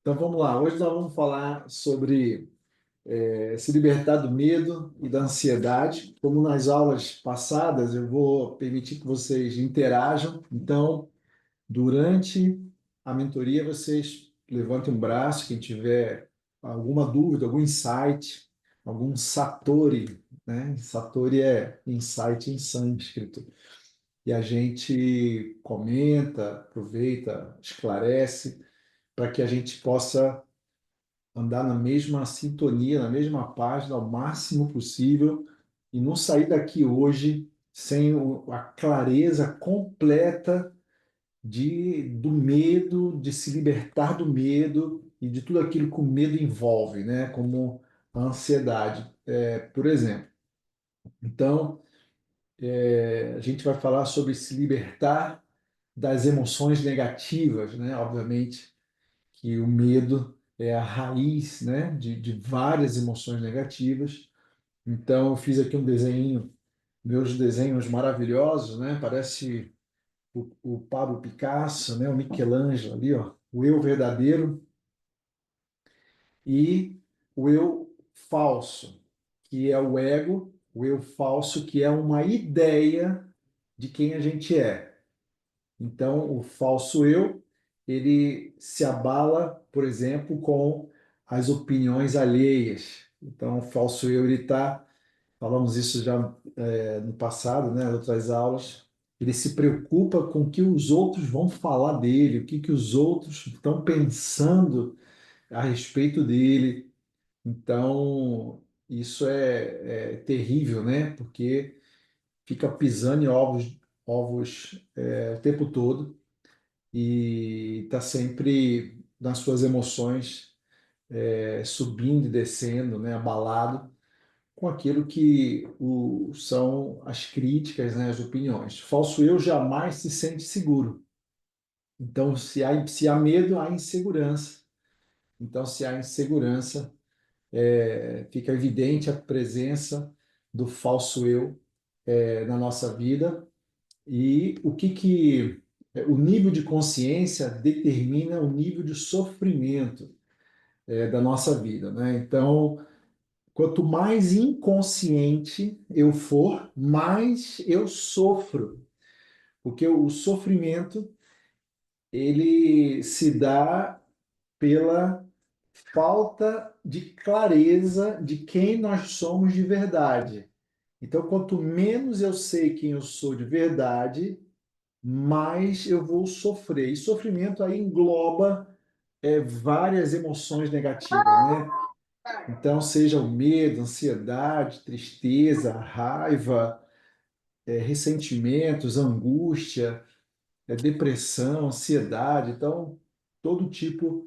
Então vamos lá. Hoje nós vamos falar sobre se libertar do medo e da ansiedade. Como nas aulas passadas, eu vou permitir que vocês interajam. Então, durante a mentoria, vocês levantem um braço, quem tiver alguma dúvida, algum insight, algum satori, né? Satori é insight em sânscrito. E a gente comenta, aproveita, esclarece, para que a gente possa andar na mesma sintonia, na mesma página, ao máximo possível, e não sair daqui hoje sem a clareza completa do medo, de se libertar do medo e de tudo aquilo que o medo envolve, né? Como a ansiedade, por exemplo. Então, a gente vai falar sobre se libertar das emoções negativas, né? Obviamente que o medo é a raiz, né, de várias emoções negativas. Então, eu fiz aqui um desenho, meus desenhos maravilhosos, né? Parece o Pablo Picasso, né? O Michelangelo ali, ó, o eu verdadeiro e o eu falso, que é o ego, o eu falso, que é uma ideia de quem a gente é. Então, o falso eu, ele se abala, por exemplo, com as opiniões alheias. Então, o falso eu, ele está, falamos isso já no passado, né, em outras aulas, ele se preocupa com o que os outros vão falar dele, o que, que os outros estão pensando a respeito dele. Então, isso é terrível, né, porque fica pisando em ovos o tempo todo e está sempre nas suas emoções, subindo e descendo, né, abalado com aquilo que são as críticas, né, as opiniões. Falso eu jamais se sente seguro. Então, se há medo, há insegurança. Então, se há insegurança, fica evidente a presença do falso eu, na nossa vida. E o nível de consciência determina o nível de sofrimento da nossa vida, né? Então, quanto mais inconsciente eu for, mais eu sofro, porque o sofrimento ele se dá pela falta de clareza de quem nós somos de verdade. Então, quanto menos eu sei quem eu sou de verdade, mais eu vou sofrer. E sofrimento aí engloba várias emoções negativas, né? Então, seja o medo, ansiedade, tristeza, raiva, ressentimentos, angústia, depressão, ansiedade. Então, todo tipo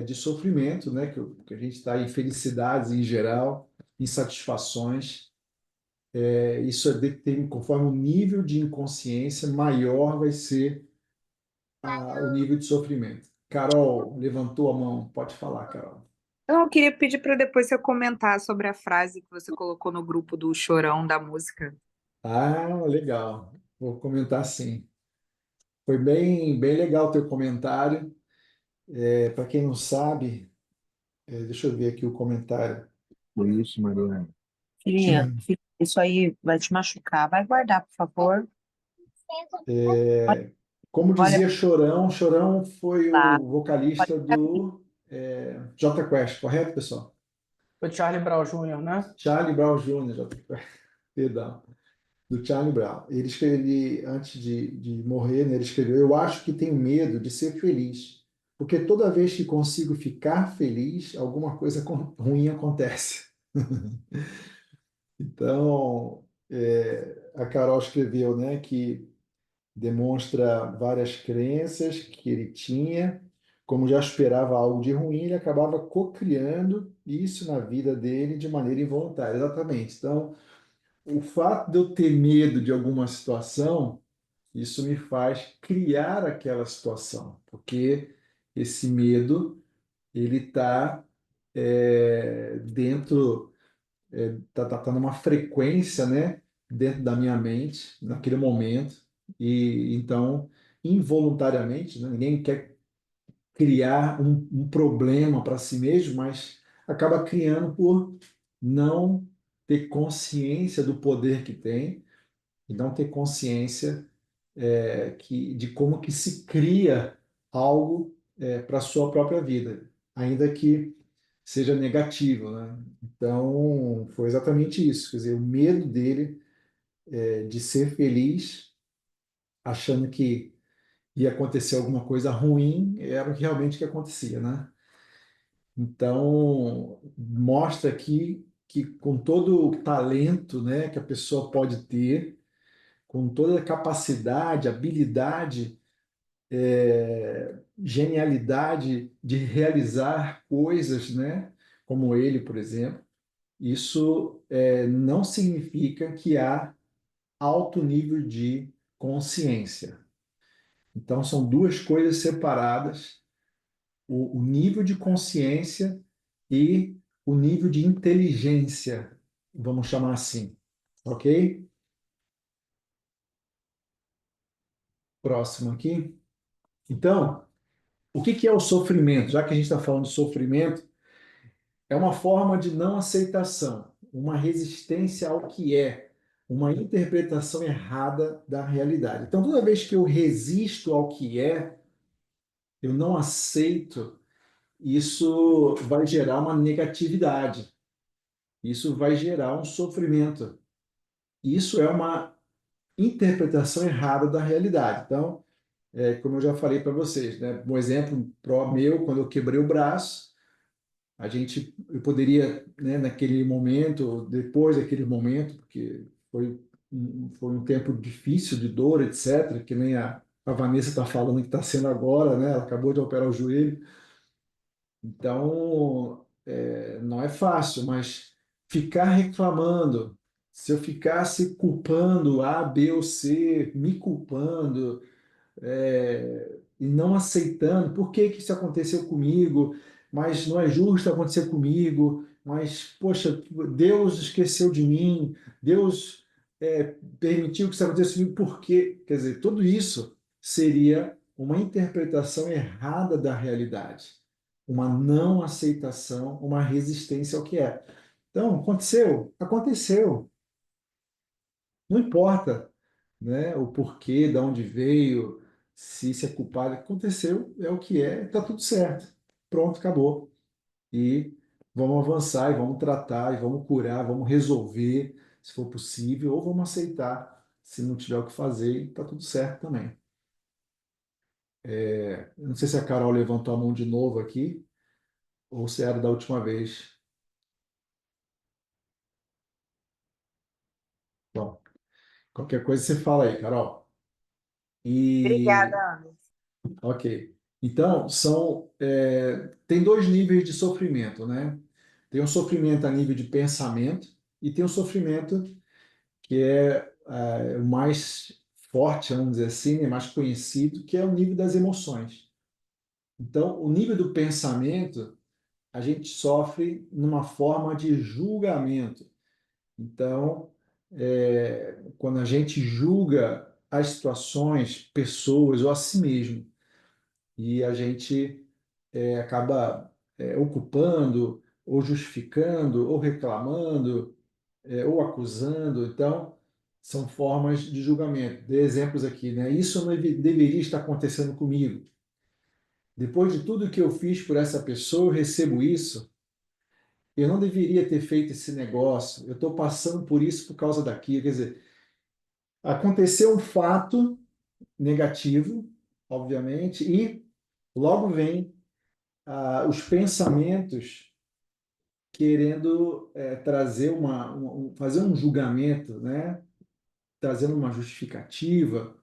de sofrimento, né? Que a gente está em felicidades em geral, insatisfações. Isso conforme o nível de inconsciência, maior vai ser o nível de sofrimento. Carol levantou a mão. Pode falar, Carol. Eu queria pedir para depois você comentar sobre a frase que você colocou no grupo do Chorão da música. Ah, legal. Vou comentar sim. Foi bem, bem legal o teu comentário. Para quem não sabe, deixa eu ver aqui o comentário. Por isso, Mariana. Filha, isso aí vai te machucar. Vai guardar, por favor. Olha, Como olha dizia Chorão, Chorão foi lá. o vocalista do Jota Quest, correto, pessoal? O Charlie Brown Jr., né? Charlie Brown Jr., Jota Quest, perdão, do Charlie Brown. Antes de morrer, né, ele escreveu: Eu acho que tenho medo de ser feliz, porque toda vez que consigo ficar feliz, alguma coisa ruim acontece. Então, a Carol escreveu, né, que demonstra várias crenças que ele tinha. Como já esperava algo de ruim, ele acabava cocriando isso na vida dele de maneira involuntária. Exatamente. Então, o fato de eu ter medo de alguma situação, isso me faz criar aquela situação, porque esse medo ele está dentro, tá numa frequência, né, dentro da minha mente naquele momento e então involuntariamente, né, ninguém quer criar um problema para si mesmo, mas acaba criando por não ter consciência do poder que tem e não ter consciência de como que se cria algo para a sua própria vida, ainda que seja negativo, né? Então, foi exatamente isso. Quer dizer, o medo dele de ser feliz, achando que ia acontecer alguma coisa ruim, era o que realmente que acontecia, né? Então, mostra aqui que com todo o talento, né, que a pessoa pode ter, com toda a capacidade, habilidade, genialidade de realizar coisas, né, como ele, por exemplo, isso não significa que há alto nível de consciência. Então, são duas coisas separadas, o nível de consciência e o nível de inteligência, vamos chamar assim, ok? Próximo aqui. Então, o que que é o sofrimento? Já que a gente está falando de sofrimento, é uma forma de não aceitação, uma resistência ao que é, uma interpretação errada da realidade. Então, toda vez que eu resisto ao que é, eu não aceito, isso vai gerar uma negatividade, isso vai gerar um sofrimento. Isso é uma interpretação errada da realidade. Então, como eu já falei para vocês, né, um exemplo meu, quando eu quebrei o braço, eu poderia, né, naquele momento, depois daquele momento, porque foi um tempo difícil de dor, etc., que nem a Vanessa está falando que está sendo agora, né? Ela acabou de operar o joelho. Então, não é fácil, mas ficar reclamando, se eu ficasse culpando A, B ou C, me culpando, e não aceitando por que que isso aconteceu comigo, mas não é justo acontecer comigo, mas, poxa, Deus esqueceu de mim, Deus permitiu que isso acontecesse comigo, por quê? Quer dizer, tudo isso seria uma interpretação errada da realidade, uma não aceitação, uma resistência ao que é. Então, aconteceu? Aconteceu. Não importa, né, o porquê, de onde veio, se isso é culpado, aconteceu, é o que é, está tudo certo. Pronto, acabou. E vamos avançar, e vamos tratar, e vamos curar, vamos resolver, se for possível, ou vamos aceitar, se não tiver o que fazer, está tudo certo também. Eu não sei se a Carol levantou a mão de novo aqui, ou se era da última vez. Bom, qualquer coisa você fala aí, Carol. Obrigada, E Ana. Ok. Então, tem dois níveis de sofrimento, né? Tem um sofrimento a nível de pensamento e tem um sofrimento que é o mais forte, vamos dizer assim, né? Mais conhecido, que é o nível das emoções. Então, o nível do pensamento, a gente sofre numa forma de julgamento. Então, quando a gente julga as situações, pessoas ou a si mesmo, e a gente acaba ocupando, ou justificando, ou reclamando, ou acusando. Então, são formas de julgamento. Dei exemplos aqui, né? Isso não deveria estar acontecendo comigo. Depois de tudo que eu fiz por essa pessoa, eu recebo isso. Eu não deveria ter feito esse negócio. Eu estou passando por isso por causa daquilo. Quer dizer, aconteceu um fato negativo, obviamente, e logo vem os pensamentos querendo trazer fazer um julgamento, né? Trazendo uma justificativa,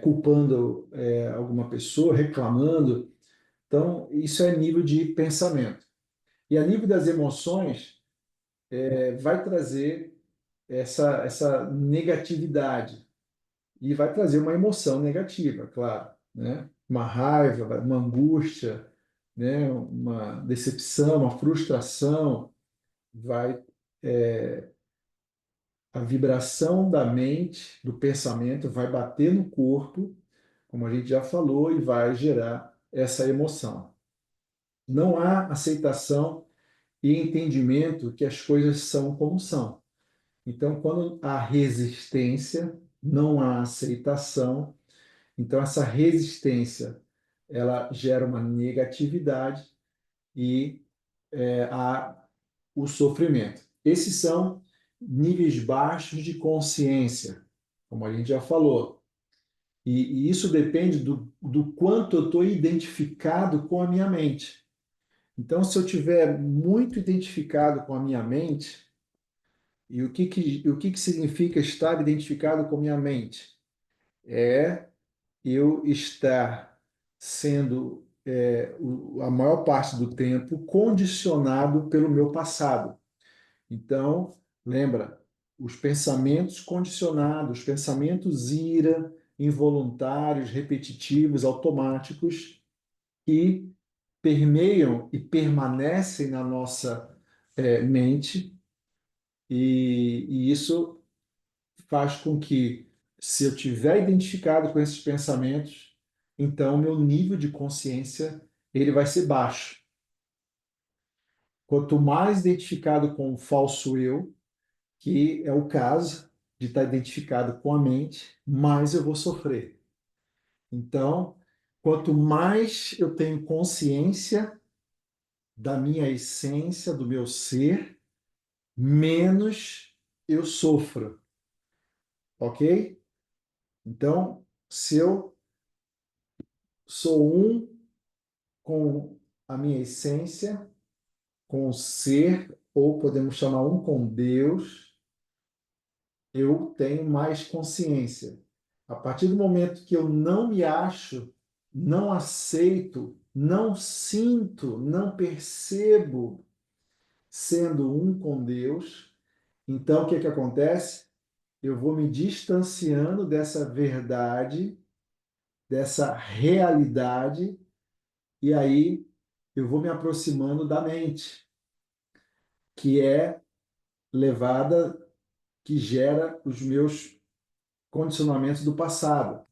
culpando alguma pessoa, reclamando. Então, isso é nível de pensamento. E a nível das emoções, vai trazer essa negatividade e vai trazer uma emoção negativa, claro, né? Uma raiva, uma angústia, né? Uma decepção, uma frustração, vai a vibração da mente, do pensamento, vai bater no corpo, como a gente já falou, e vai gerar essa emoção. Não há aceitação e entendimento que as coisas são como são. Então, quando há resistência, não há aceitação. Então, essa resistência, ela gera uma negatividade e há o sofrimento. Esses são níveis baixos de consciência, como a gente já falou. E isso depende do quanto eu estou identificado com a minha mente. Então, se eu tiver muito identificado com a minha mente, e o que significa estar identificado com a minha mente? É eu estar sendo, a maior parte do tempo, condicionado pelo meu passado. Então, lembra, os pensamentos condicionados, pensamentos ira, involuntários, repetitivos, automáticos, que permeiam e permanecem na nossa mente, e isso faz com que, se eu tiver identificado com esses pensamentos, então meu nível de consciência ele vai ser baixo. Quanto mais identificado com o falso eu, que é o caso de estar identificado com a mente, mais eu vou sofrer. Então, quanto mais eu tenho consciência da minha essência, do meu ser, menos eu sofro, ok? Então, se eu sou um com a minha essência, com o ser, ou podemos chamar um com Deus, eu tenho mais consciência. A partir do momento que eu não me acho, não aceito, não sinto, não percebo sendo um com Deus, então o que que acontece? Eu vou me distanciando dessa verdade, dessa realidade, e aí eu vou me aproximando da mente, que é levada, que gera os meus condicionamentos do passado.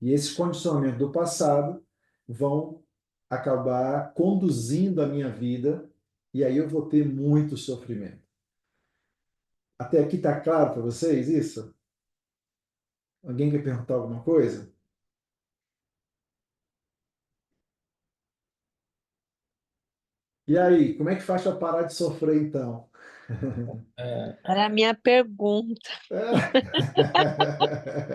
E esses condicionamentos do passado vão acabar conduzindo a minha vida, e aí eu vou ter muito sofrimento. Até aqui está claro para vocês isso? Alguém quer perguntar alguma coisa? E aí, como é que faz para parar de sofrer então? Era a minha pergunta.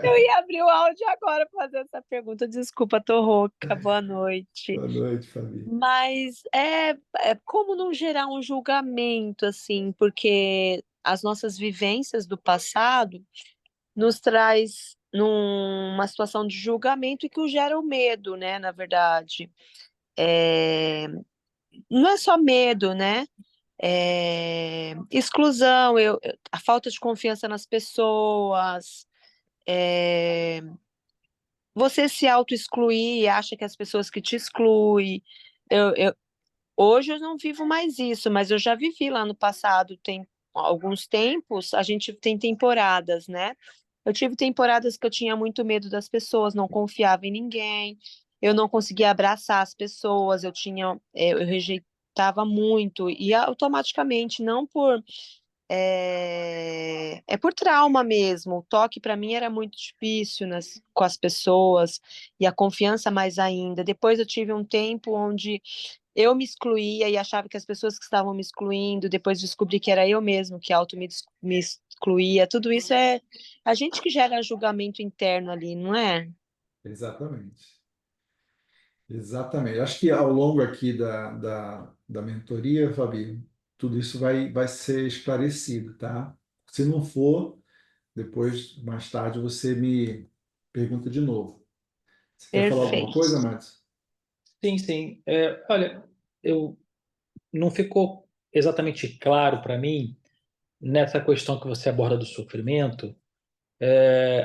Eu É. ia abrir o áudio agora para fazer essa pergunta. Desculpa, tô rouca. Boa noite. Boa noite, Fabi. Mas é como não gerar um julgamento, assim, porque as nossas vivências do passado nos traz numa situação de julgamento e que o gera o medo, né? Na verdade, é, não é só medo, né? Exclusão, a falta de confiança nas pessoas, é, você se auto-excluir e acha que as pessoas que te excluem. Hoje eu não vivo mais isso, mas eu já vivi lá no passado, tem alguns tempos, a gente tem temporadas, né? Eu tive temporadas que eu tinha muito medo das pessoas, não confiava em ninguém, eu não conseguia abraçar as pessoas, eu rejeitava muito, e automaticamente, não por é por trauma mesmo. O toque para mim era muito difícil com as pessoas e a confiança mais ainda. Depois eu tive um tempo onde eu me excluía e achava que as pessoas que estavam me excluindo, depois descobri que era eu mesmo que me excluía. Tudo isso é a gente que gera julgamento interno ali, não é? Exatamente. Exatamente. Acho que ao longo aqui da mentoria, Fabi, tudo isso vai ser esclarecido, tá? Se não for, depois, mais tarde, você me pergunta de novo. Você quer falar alguma Perfeito. coisa, Matos? Sim, sim. Olha, eu não ficou exatamente claro para mim nessa questão que você aborda do sofrimento,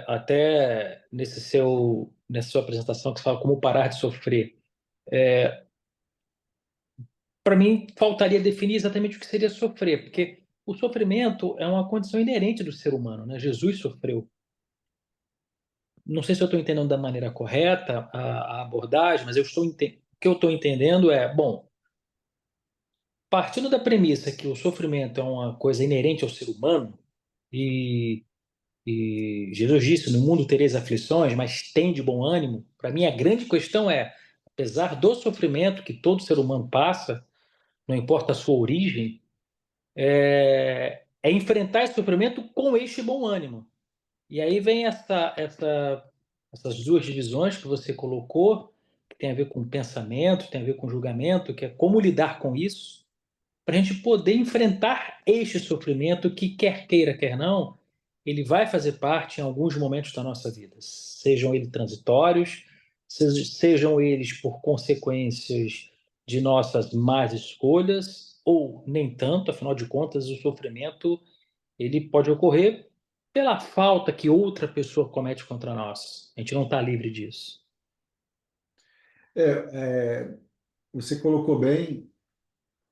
até nessa sua apresentação que você fala como parar de sofrer. Para mim, faltaria definir exatamente o que seria sofrer, porque o sofrimento é uma condição inerente do ser humano, né? Jesus sofreu. Não sei se eu estou entendendo da maneira correta a abordagem, mas eu estou entendendo. que eu estou entendendo é, bom, partindo da premissa que o sofrimento é uma coisa inerente ao ser humano, e, e Jesus disse, no mundo tereis aflições, mas tem de bom ânimo, para mim a grande questão é, apesar do sofrimento que todo ser humano passa, não importa a sua origem, é enfrentar esse sofrimento com este bom ânimo. E aí vem essas duas divisões que você colocou, que tem a ver com pensamento, tem a ver com julgamento, que é como lidar com isso, para a gente poder enfrentar este sofrimento que, quer queira, quer não, ele vai fazer parte em alguns momentos da nossa vida, sejam eles transitórios, sejam eles por consequências de nossas más escolhas, ou nem tanto, afinal de contas, o sofrimento ele pode ocorrer pela falta que outra pessoa comete contra nós. A gente não está livre disso. Você colocou bem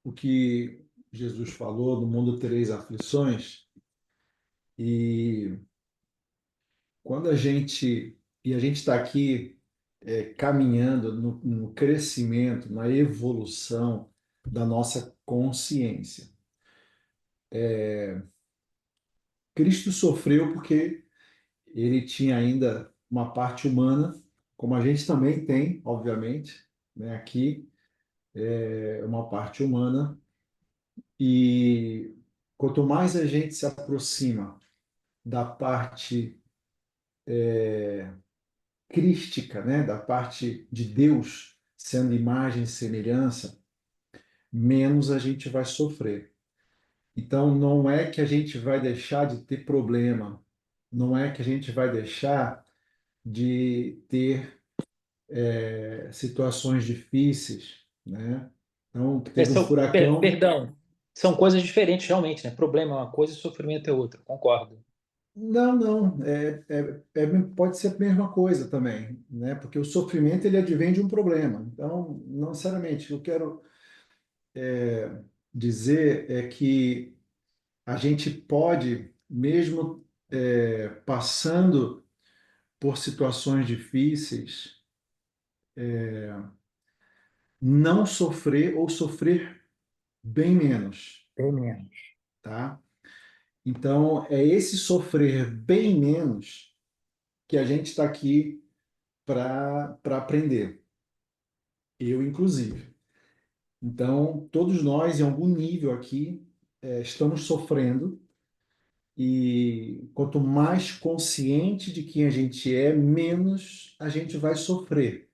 o que Jesus falou, no mundo tereis aflições, e quando a gente está aqui caminhando no crescimento, na evolução da nossa consciência. Cristo sofreu porque ele tinha ainda uma parte humana, como a gente também tem, obviamente, né? Aqui é uma parte humana, e quanto mais a gente se aproxima da parte crística, né? Da parte de Deus, sendo imagem e semelhança, menos a gente vai sofrer. Então, não é que a gente vai deixar de ter problema, não é que a gente vai deixar de ter situações difíceis, né? Então, teve um furacão. Perdão, são coisas diferentes realmente, né? Problema é uma coisa e sofrimento é outra, concordo. Não, não, pode ser a mesma coisa também, né? Porque o sofrimento ele advém de um problema. Então, não necessariamente. O que eu quero dizer é que a gente pode, mesmo passando por situações difíceis, não sofrer ou sofrer bem menos, Bem menos. tá? Então, é esse sofrer bem menos que a gente está aqui para aprender, eu inclusive. Então, todos nós, em algum nível aqui, estamos sofrendo, e quanto mais consciente de quem a gente é, menos a gente vai sofrer.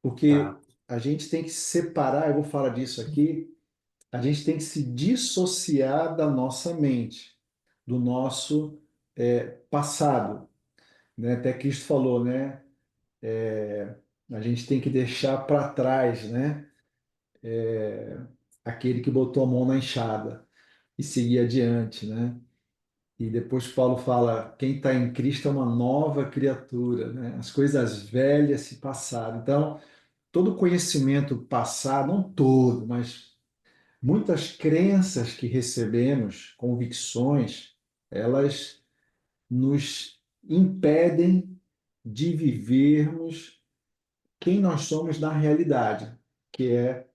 Porque Tá. a gente tem que separar, eu vou falar disso aqui, a gente tem que se dissociar da nossa mente, do nosso passado, né? Até Cristo falou, né? A gente tem que deixar para trás, né? Aquele que botou a mão na enxada e seguir adiante, né? E depois Paulo fala, quem está em Cristo é uma nova criatura, né? As coisas velhas se passaram. Então, todo conhecimento passado, não todo, mas muitas crenças que recebemos, convicções, elas nos impedem de vivermos quem nós somos na realidade, que é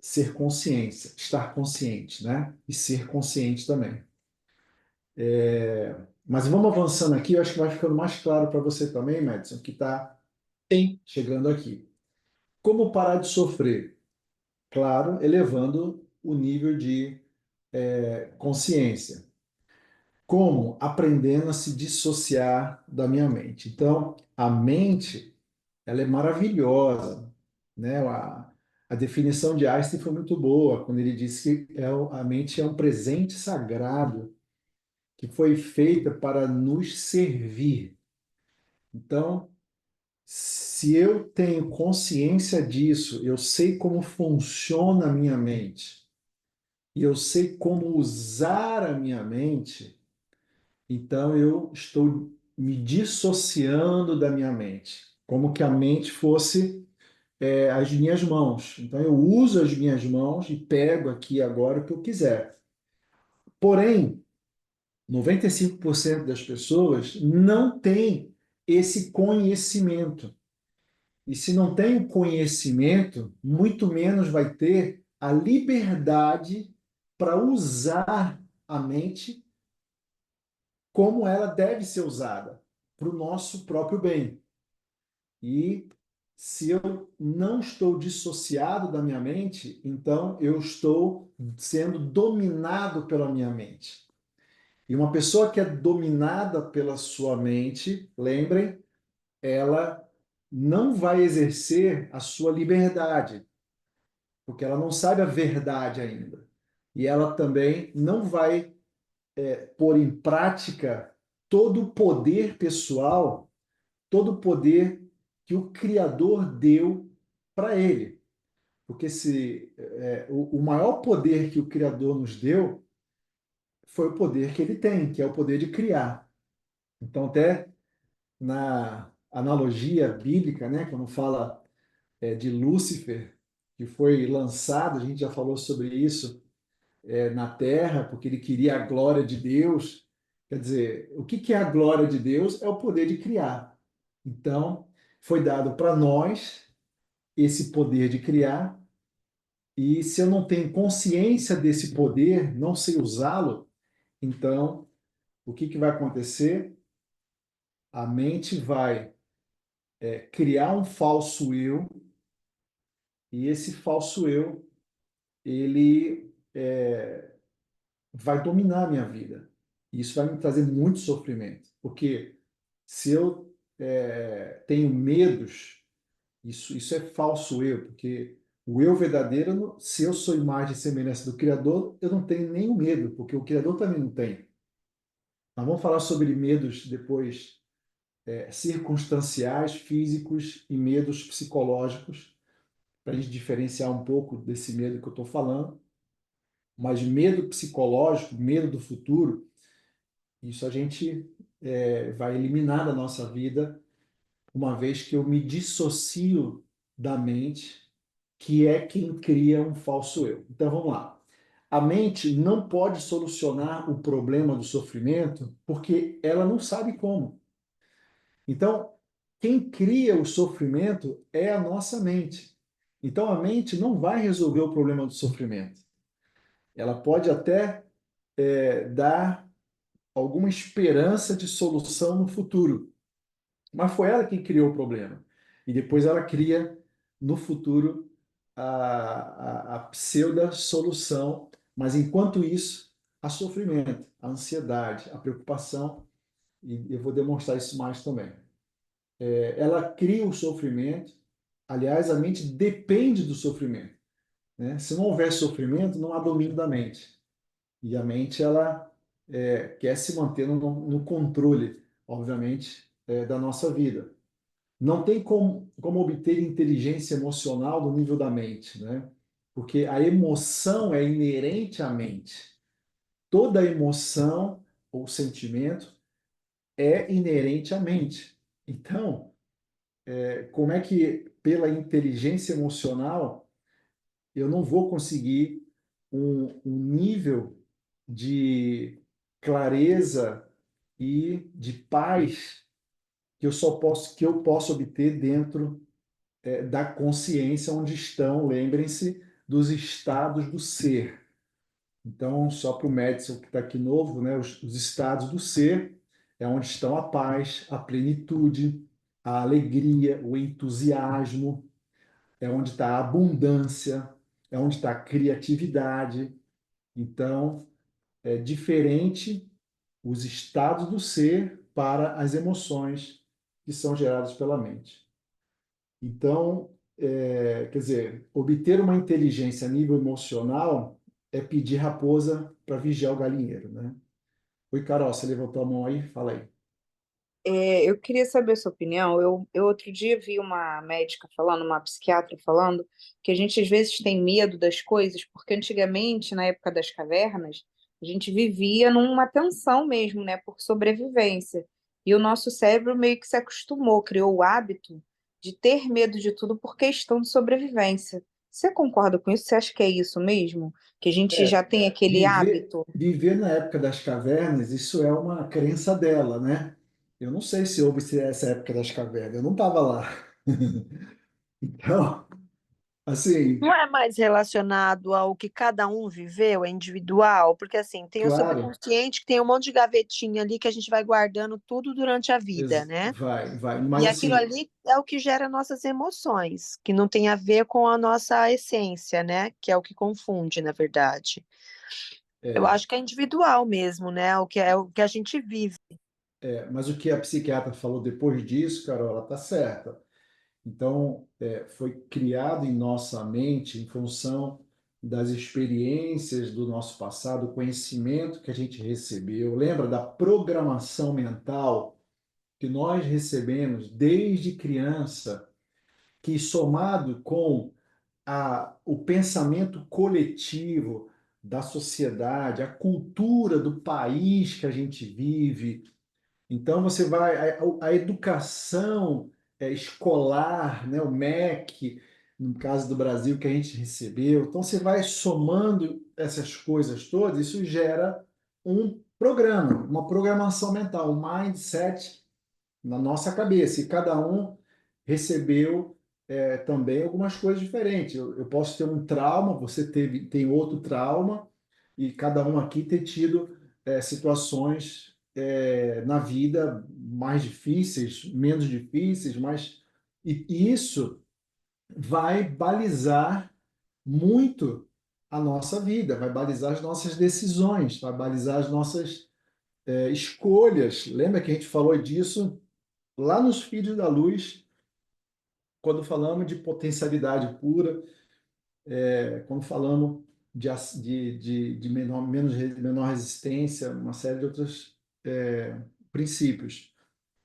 ser consciência, estar consciente, né? E ser consciente também. Mas vamos avançando aqui, eu acho que vai ficando mais claro para você também, Madison, que está Sim. chegando aqui. Como parar de sofrer? Claro, elevando o nível de consciência. Como? Aprendendo a se dissociar da minha mente. Então, a mente, ela é maravilhosa, né? A definição de Einstein foi muito boa, quando ele disse que a mente é um presente sagrado que foi feita para nos servir. Então, se eu tenho consciência disso, eu sei como funciona a minha mente, e eu sei como usar a minha mente, então eu estou me dissociando da minha mente, como que a mente fosse as minhas mãos. Então eu uso as minhas mãos e pego aqui agora o que eu quiser. Porém, 95% das pessoas não tem esse conhecimento. E se não tem o conhecimento, muito menos vai ter a liberdade para usar a mente como ela deve ser usada, para o nosso próprio bem. E se eu não estou dissociado da minha mente, então eu estou sendo dominado pela minha mente. E uma pessoa que é dominada pela sua mente, lembrem, ela não vai exercer a sua liberdade, porque ela não sabe a verdade ainda. E ela também não vai pôr em prática todo o poder pessoal, todo o poder que o Criador deu para ele. Porque o maior poder que o Criador nos deu foi o poder que ele tem, que é o poder de criar. Então, até na analogia bíblica, né, quando fala de Lúcifer, que foi lançado, a gente já falou sobre isso, na terra, porque ele queria a glória de Deus. Quer dizer, o que que é a glória de Deus? É o poder de criar. Então, foi dado para nós esse poder de criar, e se eu não tenho consciência desse poder, não sei usá-lo, então, o que que vai acontecer? A mente vai criar um falso eu, e esse falso eu, ele vai dominar a minha vida. E isso vai me trazer muito sofrimento, porque se eu tenho medos, isso é falso eu, porque o eu verdadeiro, se eu sou imagem e semelhança do Criador, eu não tenho nenhum medo, porque o Criador também não tem. Nós vamos falar sobre medos depois, circunstanciais, físicos e medos psicológicos, para a gente diferenciar um pouco desse medo que eu estou falando. Mas medo psicológico, medo do futuro, isso a gente vai eliminar da nossa vida, uma vez que eu me dissocio da mente, que é quem cria um falso eu. Então vamos lá. A mente não pode solucionar o problema do sofrimento porque ela não sabe como. Então, quem cria o sofrimento é a nossa mente. Então a mente não vai resolver o problema do sofrimento. Ela pode até dar alguma esperança de solução no futuro. Mas foi ela quem criou o problema. E depois ela cria, no futuro, a pseudo-solução. Mas, enquanto isso, há sofrimento, a ansiedade, a preocupação, e eu vou demonstrar isso mais também. Ela cria o sofrimento, aliás, a mente depende do sofrimento, né? Se não houver sofrimento, não há domínio da mente. E a mente, ela quer se manter no controle, obviamente, da nossa vida. Não tem como obter inteligência emocional no nível da mente, né? Porque a emoção é inerente à mente. Toda emoção ou sentimento é inerente à mente. Então, como é que, pela inteligência emocional, eu não vou conseguir um nível de clareza e de paz que eu posso obter dentro da consciência, onde estão, lembrem-se, dos estados do ser. Então, só para o Madison que está aqui novo, né, os estados do ser é onde estão a paz, a plenitude, a alegria, o entusiasmo, é onde está a abundância, é onde está a criatividade. Então, é diferente os estados do ser para as emoções que são geradas pela mente. Então, quer dizer, obter uma inteligência a nível emocional é pedir raposa para vigiar o galinheiro, né? Oi, Carol, você levantou a mão aí? Fala aí. Eu queria saber a sua opinião. Eu outro dia vi uma médica falando, uma psiquiatra falando, que a gente às vezes tem medo das coisas, porque antigamente, na época das cavernas, a gente vivia numa tensão mesmo, né, por sobrevivência. E o nosso cérebro meio que se acostumou, criou o hábito de ter medo de tudo por questão de sobrevivência. Você concorda com isso? Você acha que é isso mesmo? Que a gente É, já tem aquele hábito? viver na época das cavernas, isso é uma crença dela, né? Eu não sei se houve essa época das cavernas, eu não estava lá. Então, assim, Não é mais relacionado ao que cada um viveu, é individual? Porque assim, tem o claro, subconsciente que tem um monte de gavetinha ali que a gente vai guardando tudo durante a vida, né? vai, E mas aquilo assim, ali é o que gera nossas emoções, que não tem a ver com a nossa essência, né? Que é o que confunde, na verdade. Eu é, acho que é individual mesmo, né? O que a gente vive. mas o que a psiquiatra falou depois disso, Carol, ela está certa. Então, foi criado em nossa mente em função das experiências do nosso passado, o conhecimento que a gente recebeu. Lembra da programação mental que nós recebemos desde criança, que somado com o pensamento coletivo da sociedade, a cultura do país que a gente vive, então você vai a educação escolar, né, o MEC, no caso do Brasil que a gente recebeu. Então você vai somando essas coisas todas, isso gera um programa, uma programação mental, um mindset na nossa cabeça. E cada um recebeu também algumas coisas diferentes. Eu posso ter um trauma, você tem outro trauma, e cada um aqui ter tido situações na vida mais difíceis, menos difíceis, mas e isso vai balizar muito a nossa vida, vai balizar as nossas decisões, vai balizar as nossas escolhas. Lembra que a gente falou disso lá nos Filhos da Luz, quando falamos de potencialidade pura, quando falamos de menor resistência, uma série de outros princípios.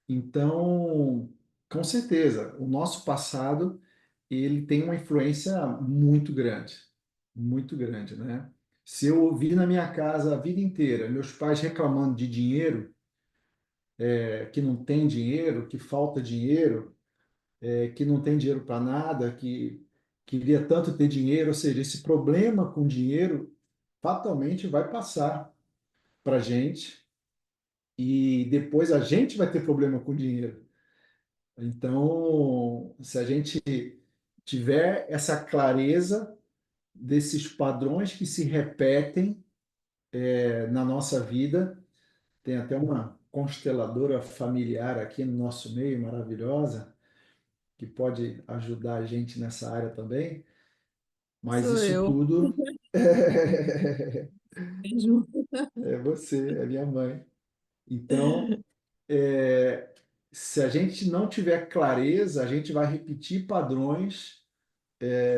Então, com certeza, o nosso passado ele tem uma influência muito grande, né? Se eu ouvir na minha casa a vida inteira meus pais reclamando de dinheiro, que não tem dinheiro, que falta dinheiro, que não tem dinheiro para nada, que queria tanto ter dinheiro, ou seja, esse problema com dinheiro fatalmente vai passar para a gente e depois a gente vai ter problema com dinheiro. Então, se a gente tiver essa clareza desses padrões que se repetem na nossa vida, tem até uma consteladora familiar aqui no nosso meio, maravilhosa, que pode ajudar a gente nessa área também. Mas Sou isso eu. tudo Mesmo. é você, é minha mãe. Então, se a gente não tiver clareza, a gente vai repetir padrões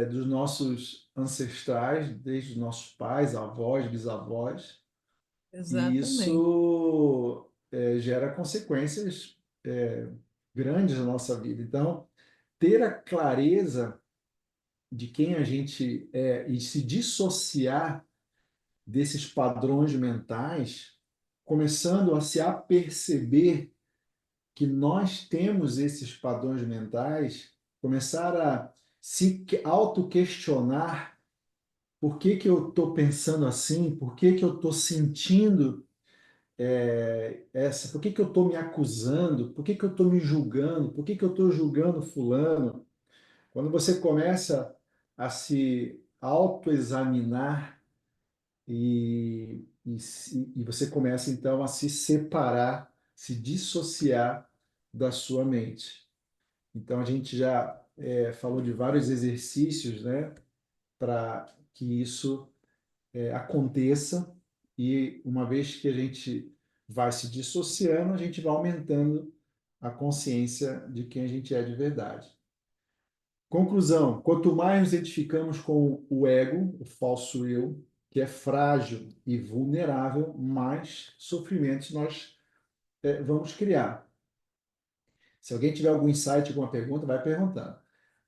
dos nossos ancestrais, desde os nossos pais, avós, bisavós, e Exatamente. isso gera consequências grandes na nossa vida. Então, ter a clareza de quem a gente é e se dissociar desses padrões mentais, começando a se aperceber que nós temos esses padrões mentais, começar a se auto-questionar por que que eu estou pensando assim, por que que eu estou sentindo por que que eu estou me acusando, por que que eu estou me julgando, por que que eu estou julgando fulano. Quando você começa a se autoexaminar e você começa então a se separar, se dissociar da sua mente. Então a gente já falou de vários exercícios, né, para que isso aconteça e uma vez que a gente vai se dissociando, a gente vai aumentando a consciência de quem a gente é de verdade. Conclusão: quanto mais nos identificamos com o ego, o falso eu, que é frágil e vulnerável, mais sofrimentos nós vamos criar. Se alguém tiver algum insight, alguma pergunta, vai perguntando.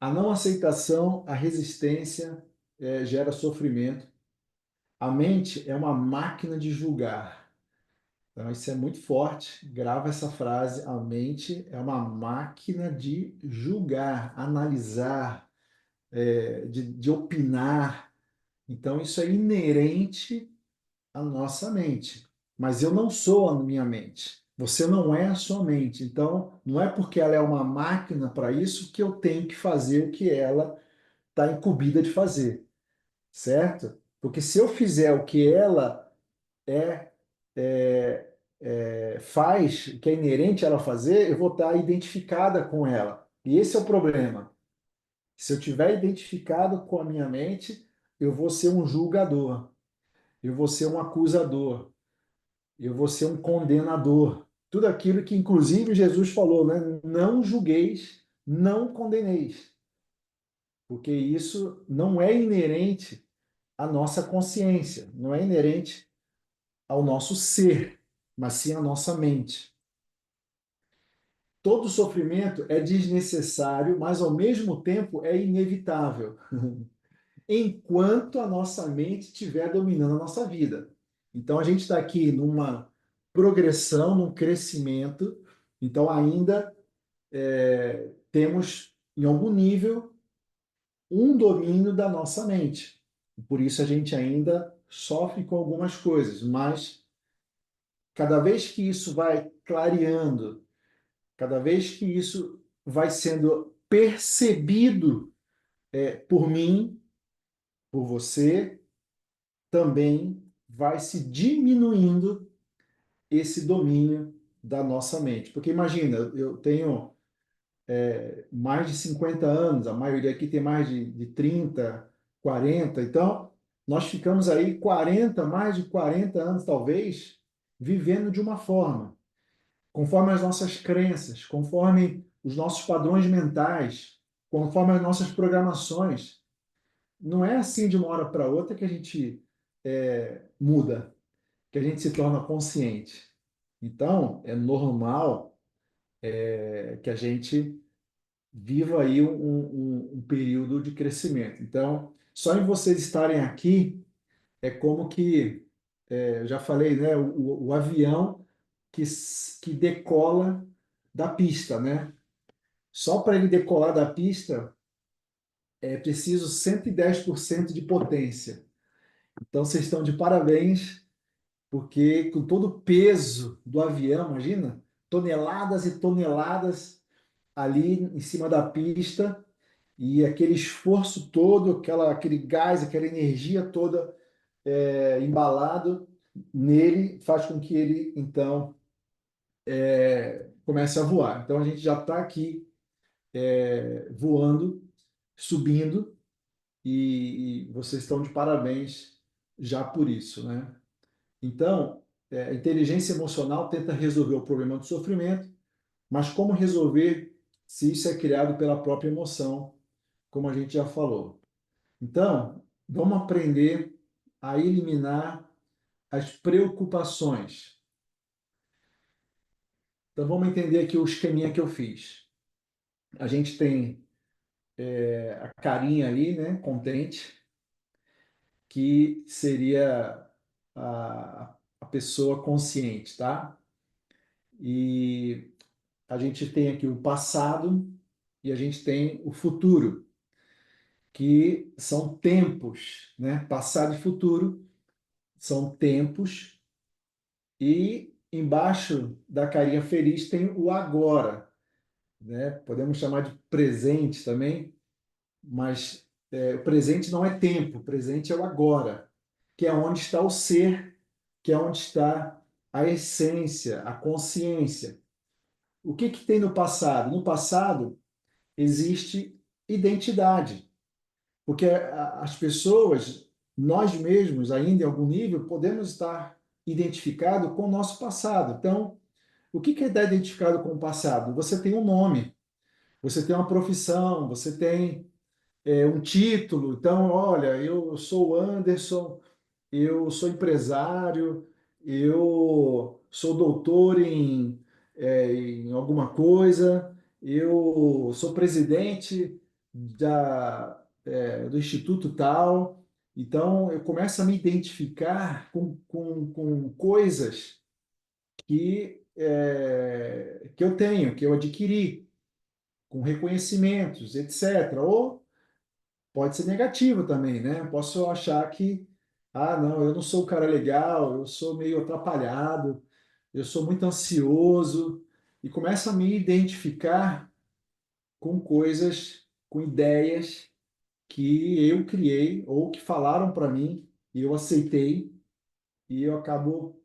A não aceitação, a resistência gera sofrimento. A mente é uma máquina de julgar. Então, isso é muito forte. Grava essa frase. A mente é uma máquina de julgar, analisar, de opinar. Então, isso é inerente à nossa mente. Mas eu não sou a minha mente. Você não é a sua mente. Então, não é porque ela é uma máquina para isso que eu tenho que fazer o que ela está incumbida de fazer, certo? Porque se eu fizer o que ela é, faz, o que é inerente a ela fazer, eu vou estar identificada com ela. E esse é o problema. Se eu tiver identificado com a minha mente, eu vou ser um julgador, eu vou ser um acusador, eu vou ser um condenador. Tudo aquilo que, inclusive, Jesus falou, né? Não julgueis, não condeneis, porque isso não é inerente à nossa consciência, não é inerente ao nosso ser, mas sim à nossa mente. Todo sofrimento é desnecessário, mas ao mesmo tempo é inevitável, enquanto a nossa mente estiver dominando a nossa vida. Então a gente está aqui numa progressão, num crescimento, então ainda temos, em algum nível, um domínio da nossa mente. Por isso a gente ainda sofre com algumas coisas, mas cada vez que isso vai clareando, cada vez que isso vai sendo percebido por mim, por você, também vai se diminuindo esse domínio da nossa mente. Porque imagina, eu tenho mais de 50 anos, a maioria aqui tem mais de 30, 40, então nós ficamos aí 40, mais de 40 anos talvez, vivendo de uma forma, conforme as nossas crenças, conforme os nossos padrões mentais, conforme as nossas programações. Não é assim de uma hora para outra que a gente muda, que a gente se torna consciente. Então, é normal que a gente viva aí um período de crescimento. Então, só em vocês estarem aqui, é como que, eu já falei, né, o avião que decola da pista, né? Só para ele decolar da pista é preciso 110% de potência. Então, vocês estão de parabéns, porque com todo o peso do avião, imagina, toneladas e toneladas ali em cima da pista, e aquele esforço todo, aquele gás, aquela energia toda embalado nele, faz com que ele, então, comece a voar. Então, a gente já está aqui voando, subindo, e vocês estão de parabéns já por isso, né? Então, a inteligência emocional tenta resolver o problema do sofrimento, mas como resolver se isso é criado pela própria emoção, como a gente já falou? Então, vamos aprender a eliminar as preocupações. Então, vamos entender aqui o esqueminha que eu fiz. A gente tem a carinha ali, né, contente, que seria a pessoa consciente, tá? E a gente tem aqui o passado e a gente tem o futuro, que são tempos, né? Passado e futuro são tempos, e embaixo da carinha feliz tem o agora, né? Podemos chamar de presente também, mas o presente não é tempo, o presente é o agora, que é onde está o ser, que é onde está a essência, a consciência. O que que tem no passado? No passado existe identidade, porque as pessoas, nós mesmos, ainda em algum nível, podemos estar identificados com o nosso passado. Então, o que que é estar identificado com o passado? Você tem um nome, você tem uma profissão, você tem um título. Então, olha, eu sou o Anderson, eu sou empresário, eu sou doutor em alguma coisa, eu sou presidente do instituto tal. Então, eu começo a me identificar com coisas que eu tenho, que eu adquiri, com reconhecimentos, etc. Ou pode ser negativo também, né? Posso achar que, não, eu não sou um cara legal, eu sou meio atrapalhado, eu sou muito ansioso e começo a me identificar com coisas, com ideias que eu criei ou que falaram para mim e eu aceitei e eu acabo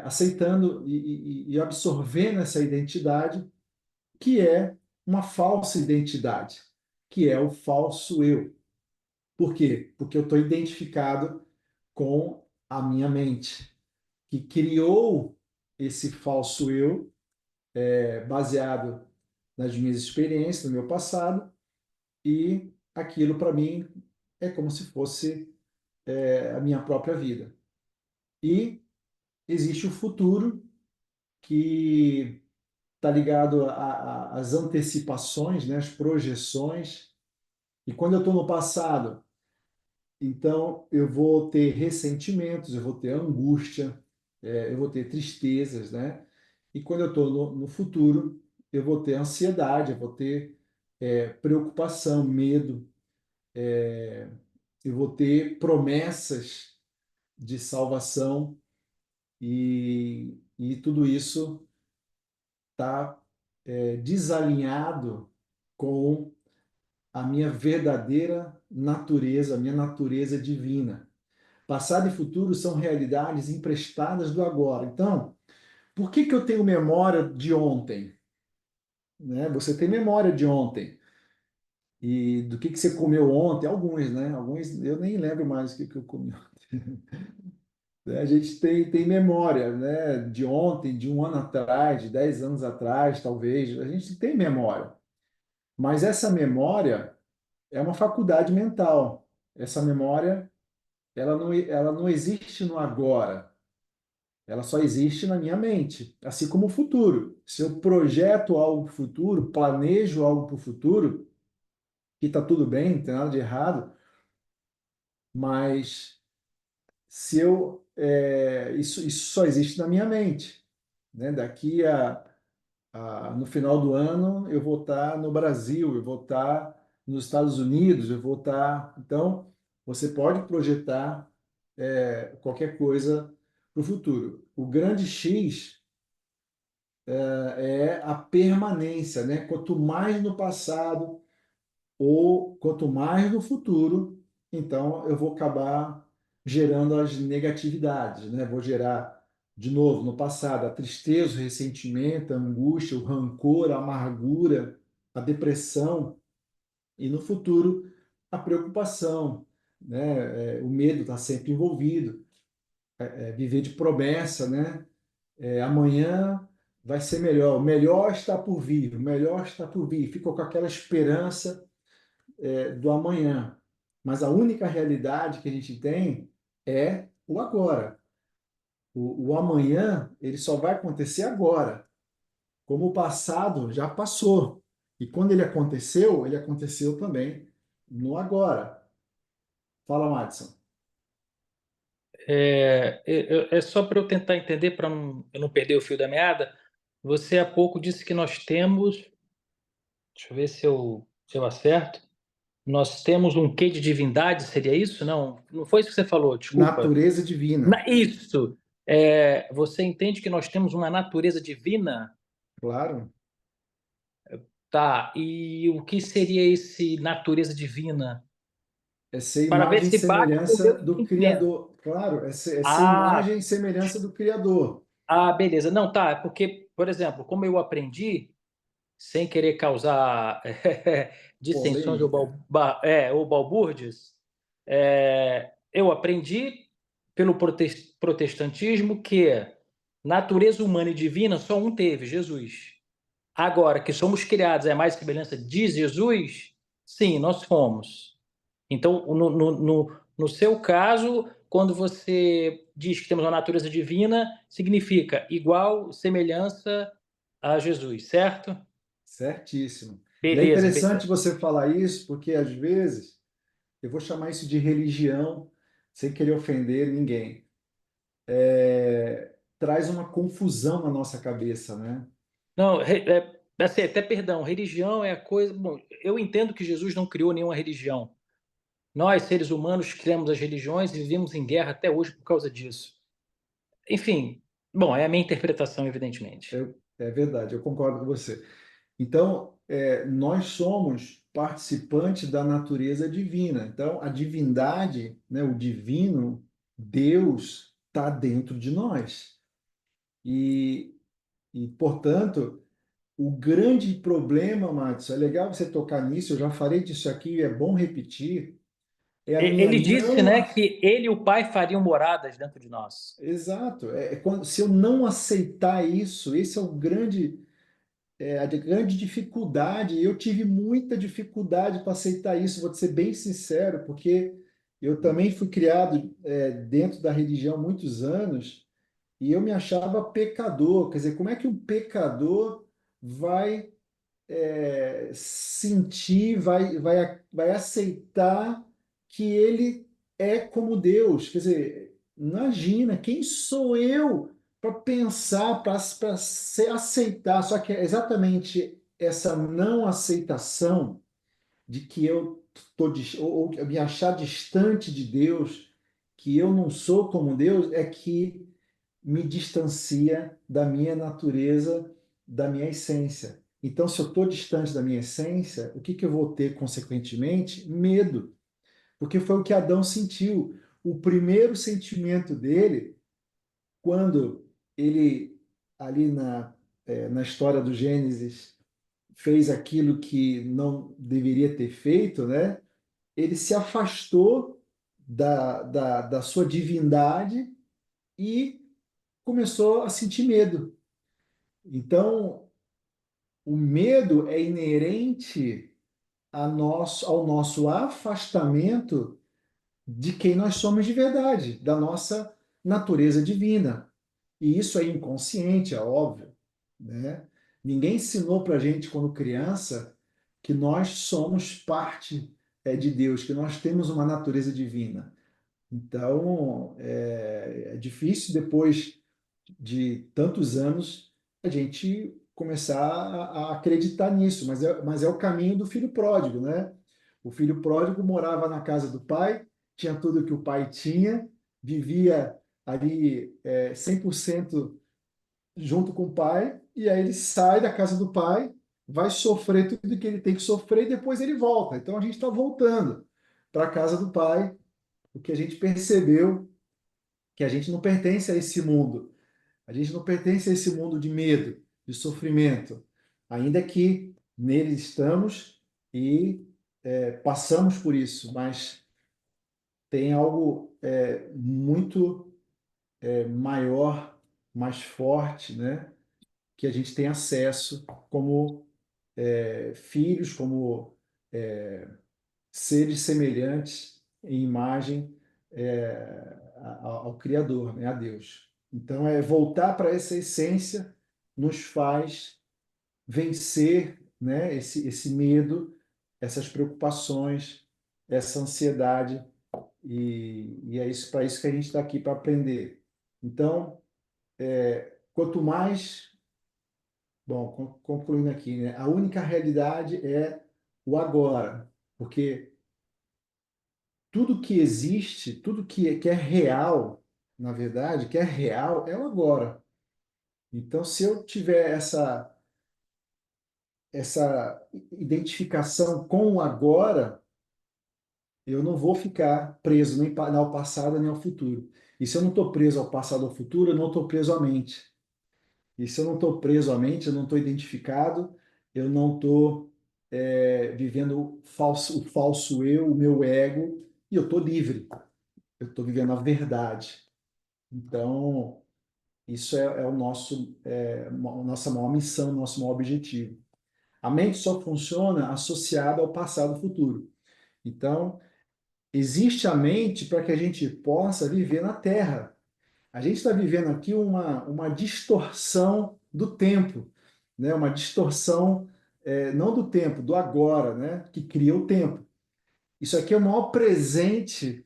aceitando e absorvendo essa identidade que é uma falsa identidade, que é o falso eu. Por quê? Porque eu estou identificado com a minha mente, que criou esse falso eu, baseado nas minhas experiências, no meu passado, e aquilo para mim é como se fosse a minha própria vida. E existe o futuro que está ligado às antecipações, né, às projeções. E quando eu estou no passado, então eu vou ter ressentimentos, eu vou ter angústia, eu vou ter tristezas, né? E quando eu estou no futuro, eu vou ter ansiedade, eu vou ter preocupação, medo, eu vou ter promessas de salvação e tudo isso está desalinhado com a minha verdadeira natureza, a minha natureza divina. Passado e futuro são realidades emprestadas do agora. Então, por que que eu tenho memória de ontem? Né? Você tem memória de ontem. E do que você comeu ontem? Alguns, né? Alguns eu nem lembro mais o que que eu comi ontem. A gente tem memória, né? De ontem, de um ano atrás, de 10 anos atrás, talvez. A gente tem memória. Mas essa memória é uma faculdade mental. Essa memória, ela não existe no agora. Ela só existe na minha mente, assim como o futuro. Se eu projeto algo para o futuro, planejo algo para o futuro, que está tudo bem, não tem nada de errado, mas se eu isso só existe na minha mente, né? Daqui no final do ano eu vou estar no Brasil, eu vou estar nos Estados Unidos, eu vou estar. Então, você pode projetar qualquer coisa para o futuro. O grande X é a permanência, né? Quanto mais no passado ou quanto mais no futuro, então eu vou acabar gerando as negatividades, né? Vou gerar de novo no passado a tristeza, o ressentimento, a angústia, o rancor, a amargura, a depressão e no futuro a preocupação, né? O medo está sempre envolvido, viver de promessa, né? Amanhã vai ser melhor, o melhor está por vir, o melhor está por vir. Fica com aquela esperança do amanhã. Mas a única realidade que a gente tem é o agora. O amanhã, ele só vai acontecer agora. Como o passado já passou. E quando ele aconteceu também no agora. Fala, Madison. É só para eu tentar entender, para eu não perder o fio da meada. Você há pouco disse que nós temos. Deixa eu ver se eu acerto. Nós temos um quê de divindade, seria isso? Não, não foi isso que você falou, desculpa. Natureza divina. Isso! Você entende que nós temos uma natureza divina? Claro. Tá, e o que seria esse natureza divina? É ser Para ver imagem e se bate com o semelhança meu do entendimento. Criador. Claro, é ser Ah, imagem e semelhança do Criador. beleza. Não, tá, é porque, por exemplo, como eu aprendi, sem querer causar dissensões ou, Polêmica. ou balbúrdias, eu aprendi pelo protestantismo que natureza humana e divina só um teve, Jesus. Agora, que somos criados à mais semelhança de Jesus, sim, nós fomos. Então, no seu caso, quando você diz que temos uma natureza divina, significa igual, semelhança a Jesus, certo? Certíssimo. E é Beleza, interessante beleza. você falar isso, porque às vezes eu vou chamar isso de religião, sem querer ofender ninguém. Traz uma confusão na nossa cabeça, né? Não, assim, até perdão, religião é a coisa. Bom, eu entendo que Jesus não criou nenhuma religião. Nós, seres humanos, criamos as religiões e vivemos em guerra até hoje por causa disso. Enfim, Bom, é a minha interpretação, evidentemente. É verdade, eu concordo com você. Então, nós somos participantes da natureza divina. Então, a divindade, né, o divino, Deus, está dentro de nós. E, portanto, o grande problema, Matos, é legal você tocar nisso, eu já falei disso aqui, é bom repetir, é a minha Ele disse, não. né, que ele e o Pai fariam moradas dentro de nós. Exato, se eu não aceitar isso, esse é o grande. A grande dificuldade, eu tive muita dificuldade para aceitar isso, vou te ser bem sincero, porque eu também fui criado dentro da religião há muitos anos e eu me achava pecador. Quer dizer, como é que um pecador vai sentir, vai aceitar que ele é como Deus? Quer dizer, imagina, quem sou eu para pensar, para aceitar? Só que é exatamente essa não aceitação de que eu tô, ou me achar distante de Deus, que eu não sou como Deus, é que me distancia da minha natureza, da minha essência. Então, se eu estou distante da minha essência, o que que eu vou ter, consequentemente? Medo. Porque foi o que Adão sentiu. O primeiro sentimento dele, quando ele, ali na história do Gênesis, fez aquilo que não deveria ter feito, né? Ele se afastou da sua divindade e começou a sentir medo. Então, o medo é inerente ao nosso afastamento de quem nós somos de verdade, da nossa natureza divina. E isso é inconsciente, é óbvio, né? Ninguém ensinou para a gente, quando criança, que nós somos parte de Deus, que nós temos uma natureza divina. Então, é difícil depois de tantos anos a gente começar a acreditar nisso, mas é o caminho do filho pródigo, né? O filho pródigo morava na casa do pai, tinha tudo que o pai tinha, vivia ali 100% junto com o pai, e aí ele sai da casa do pai, vai sofrer tudo que ele tem que sofrer e depois ele volta. Então a gente está voltando para a casa do pai, porque a gente percebeu que a gente não pertence a esse mundo. A gente não pertence a esse mundo de medo, de sofrimento, ainda que nele estamos e passamos por isso, mas tem algo muito maior, mais forte, né? Que a gente tem acesso como filhos, como seres semelhantes em imagem ao Criador, né? A Deus. Então, voltar para essa essência nos faz vencer, né, esse medo, essas preocupações, essa ansiedade, e é isso para isso que a gente está aqui para aprender. Então, quanto mais, bom, concluindo aqui, né, a única realidade é o agora, porque tudo que existe, tudo que é real, na verdade, que é real, é o agora. Então, se eu tiver essa identificação com o agora, eu não vou ficar preso nem ao passado nem ao futuro. E se eu não estou preso ao passado ou ao futuro, eu não estou preso à mente. E se eu não estou preso à mente, eu não estou identificado, eu não estou vivendo o falso eu, o meu ego, e eu estou livre. Eu estou vivendo a verdade. Então, isso é a nossa maior missão, nosso maior objetivo. A mente só funciona associada ao passado e futuro. Então, existe a mente para que a gente possa viver na Terra. A gente está vivendo aqui uma distorção do tempo, né? Uma distorção, não do tempo, do agora, né? Que cria o tempo. Isso aqui é o maior presente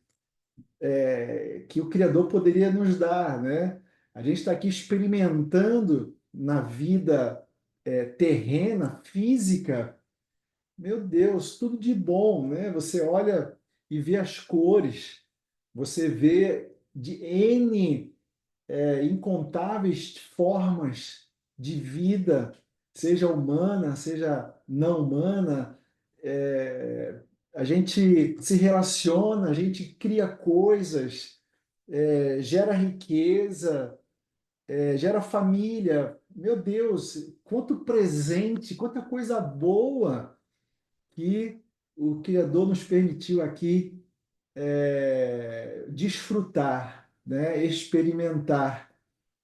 que o Criador poderia nos dar, né? A gente está aqui experimentando na vida terrena, física, meu Deus, tudo de bom, né? Você olha e vê as cores, você vê de N. incontáveis formas de vida, seja humana, seja não humana. É, a gente se relaciona, a gente cria coisas, gera riqueza, gera família. Meu Deus, quanto presente, quanta coisa boa que o Criador nos permitiu aqui desfrutar, né? Experimentar.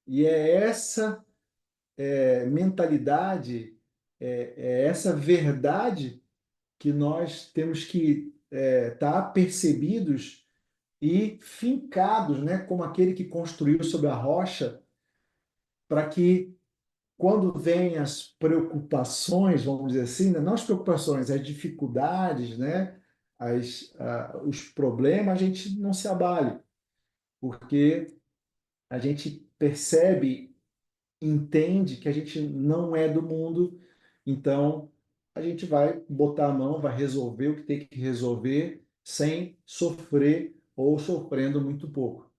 E é essa mentalidade, é essa verdade que nós temos que estar percebidos e fincados, né? Como aquele que construiu sobre a rocha, para que quando vêm as preocupações, vamos dizer assim, né? Não as preocupações, as dificuldades, né? Os problemas, a gente não se abale, porque a gente percebe, entende que a gente não é do mundo, então a gente vai botar a mão, vai resolver o que tem que resolver sem sofrer ou sofrendo muito pouco.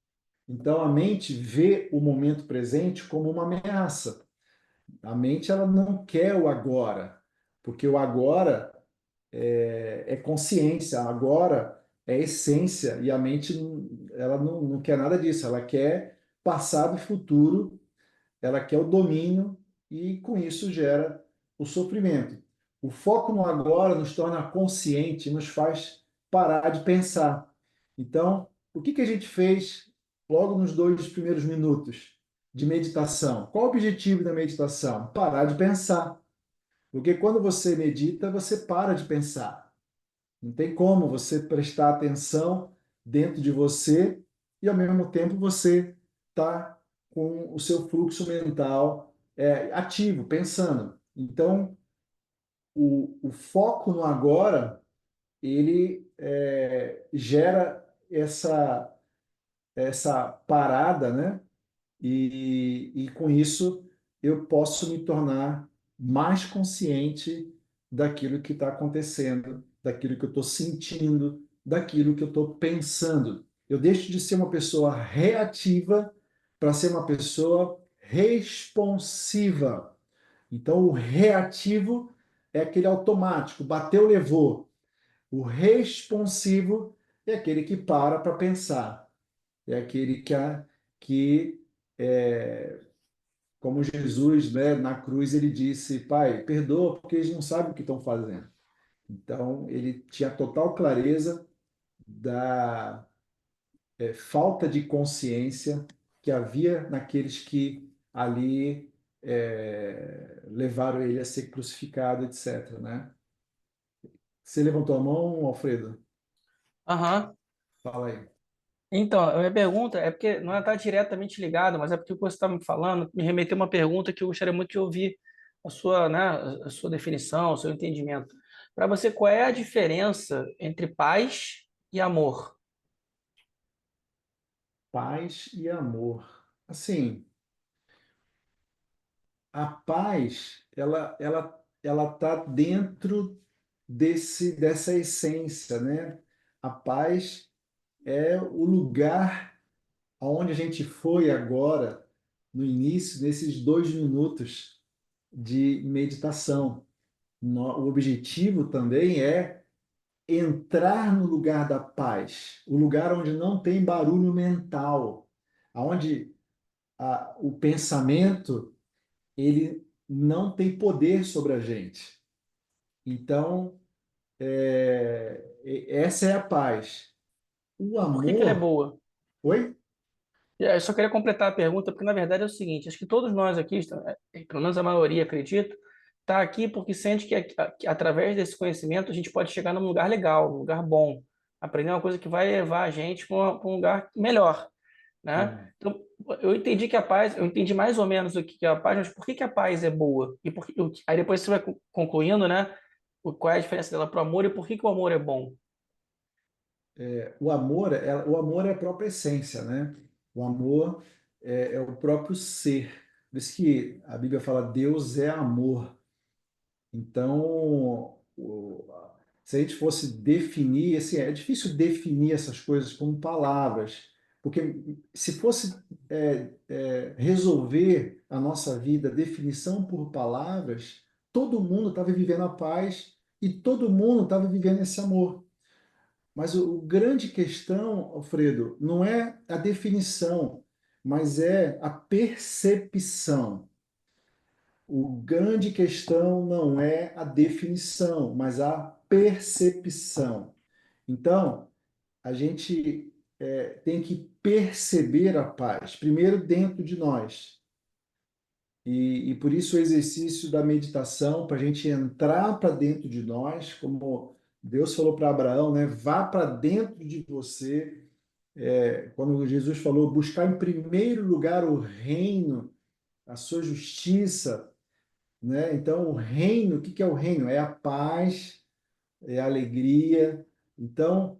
Então a mente vê o momento presente como uma ameaça. A mente ela não quer o agora, porque o agora é consciência, agora é essência, e a mente ela não quer nada disso, ela quer passado e futuro, ela quer o domínio e com isso gera o sofrimento. O foco no agora nos torna consciente, nos faz parar de pensar. Então, o que a gente fez logo nos 2 primeiros minutos de meditação? Qual o objetivo da meditação? Parar de pensar. Porque quando você medita, você para de pensar. Não tem como você prestar atenção dentro de você e, ao mesmo tempo, você está com o seu fluxo mental ativo, pensando. Então, o foco no agora, ele gera essa parada, né? E com isso eu posso me tornar mais consciente daquilo que está acontecendo, daquilo que eu estou sentindo, daquilo que eu estou pensando. Eu deixo de ser uma pessoa reativa para ser uma pessoa responsiva. Então, o reativo é aquele automático, bateu, levou. O responsivo é aquele que para pensar, é aquele que é, como Jesus, né, na cruz, ele disse: Pai, perdoa porque eles não sabem o que estão fazendo. Então, ele tinha total clareza da falta de consciência que havia naqueles que ali levaram ele a ser crucificado, etc., né? Você levantou a mão, Alfredo? Aham. Fala aí. Então, a minha pergunta é porque não está diretamente ligado, mas é porque o que você está me falando me remeteu a uma pergunta que eu gostaria muito de ouvir a sua, né, a sua definição, o seu entendimento. Para você, qual é a diferença entre paz e amor? Paz e amor. Assim, a paz, ela tá dentro dessa essência, né? A paz é o lugar aonde a gente foi agora, no início, nesses 2 minutos de meditação. O objetivo também é entrar no lugar da paz, o lugar onde não tem barulho mental, aonde o pensamento ele não tem poder sobre a gente. Então, essa é a paz. O E por que ela é amor. boa? Oi? Eu só queria completar a pergunta, porque na verdade é o seguinte: acho que todos nós aqui, pelo menos a maioria, acredito, está aqui porque sente que através desse conhecimento a gente pode chegar num lugar legal, num lugar bom, aprender uma coisa que vai levar a gente para um lugar melhor, né? Hum. Então, eu entendi que a paz, eu entendi mais ou menos o que é a paz, mas por que a paz é boa? E aí depois você vai concluindo, né? Qual é a diferença dela para o amor e por que o amor é bom? O amor é a própria essência, né? O amor é o próprio ser. Por isso que a Bíblia fala Deus é amor. Então, se a gente fosse definir, assim, é difícil definir essas coisas com palavras, Porque se fosse resolver a nossa vida, definição por palavras, todo mundo estava vivendo a paz e todo mundo estava vivendo esse amor. Mas o grande questão, Alfredo, não é a definição, mas é a percepção. O grande questão não é a definição, mas a percepção. Então, a gente tem que perceber a paz, primeiro dentro de nós. E por isso o exercício da meditação, para a gente entrar para dentro de nós, como Deus falou para Abraão, né? Vá para dentro de você. Quando Jesus falou, buscar em primeiro lugar o reino, a sua justiça, né? Então, o reino, o que que é o reino? É a paz, é a alegria. Então,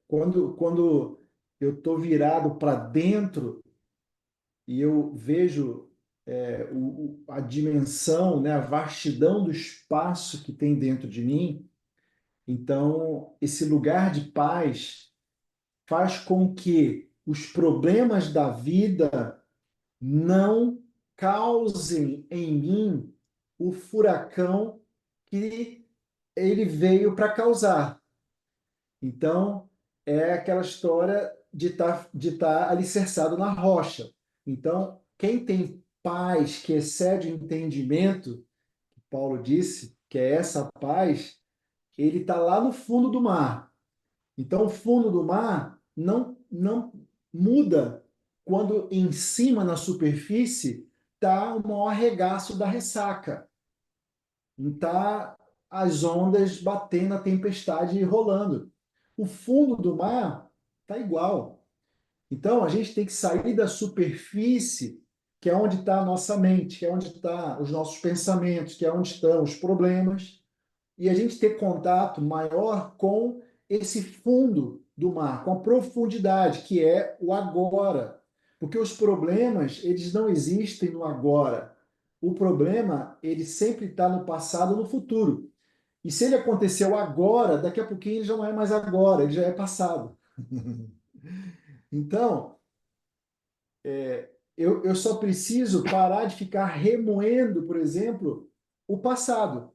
quando eu estou virado para dentro e eu vejo a dimensão, né, a vastidão do espaço que tem dentro de mim, então esse lugar de paz faz com que os problemas da vida não causem em mim o furacão que ele veio para causar. Então, é aquela história de tá alicerçado na rocha. Então, quem tem paz que excede o entendimento, Paulo disse, que é essa paz, ele está lá no fundo do mar. Então, o fundo do mar não muda quando em cima, na superfície, está o maior arregaço da ressaca. Está as ondas batendo, a tempestade rolando. O fundo do mar está igual. Então, a gente tem que sair da superfície, que é onde está a nossa mente, que é onde estão os nossos pensamentos, que é onde estão os problemas, e a gente ter contato maior com esse fundo do mar, com a profundidade, que é o agora. Porque os problemas, eles não existem no agora. O problema, ele sempre está no passado ou no futuro. E se ele aconteceu agora, daqui a pouquinho ele já não é mais agora, ele já é passado. Então, eu só preciso parar de ficar remoendo, por exemplo, o passado.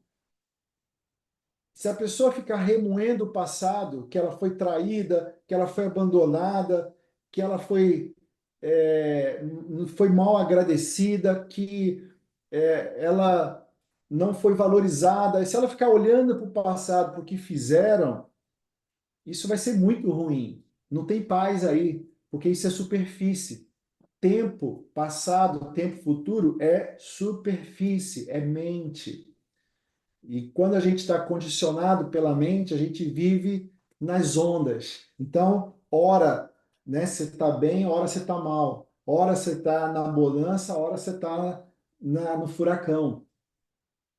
Se a pessoa ficar remoendo o passado, que ela foi traída, que ela foi abandonada, que ela foi mal agradecida, que ela não foi valorizada, e se ela ficar olhando para o passado, para o que fizeram, isso vai ser muito ruim. Não tem paz aí, porque isso é superfície. Tempo passado, tempo futuro é superfície, é mente. E quando a gente está condicionado pela mente, a gente vive nas ondas. Então, ora, né, você está bem, ora você está mal. Ora você está na bonança, ora você está no furacão.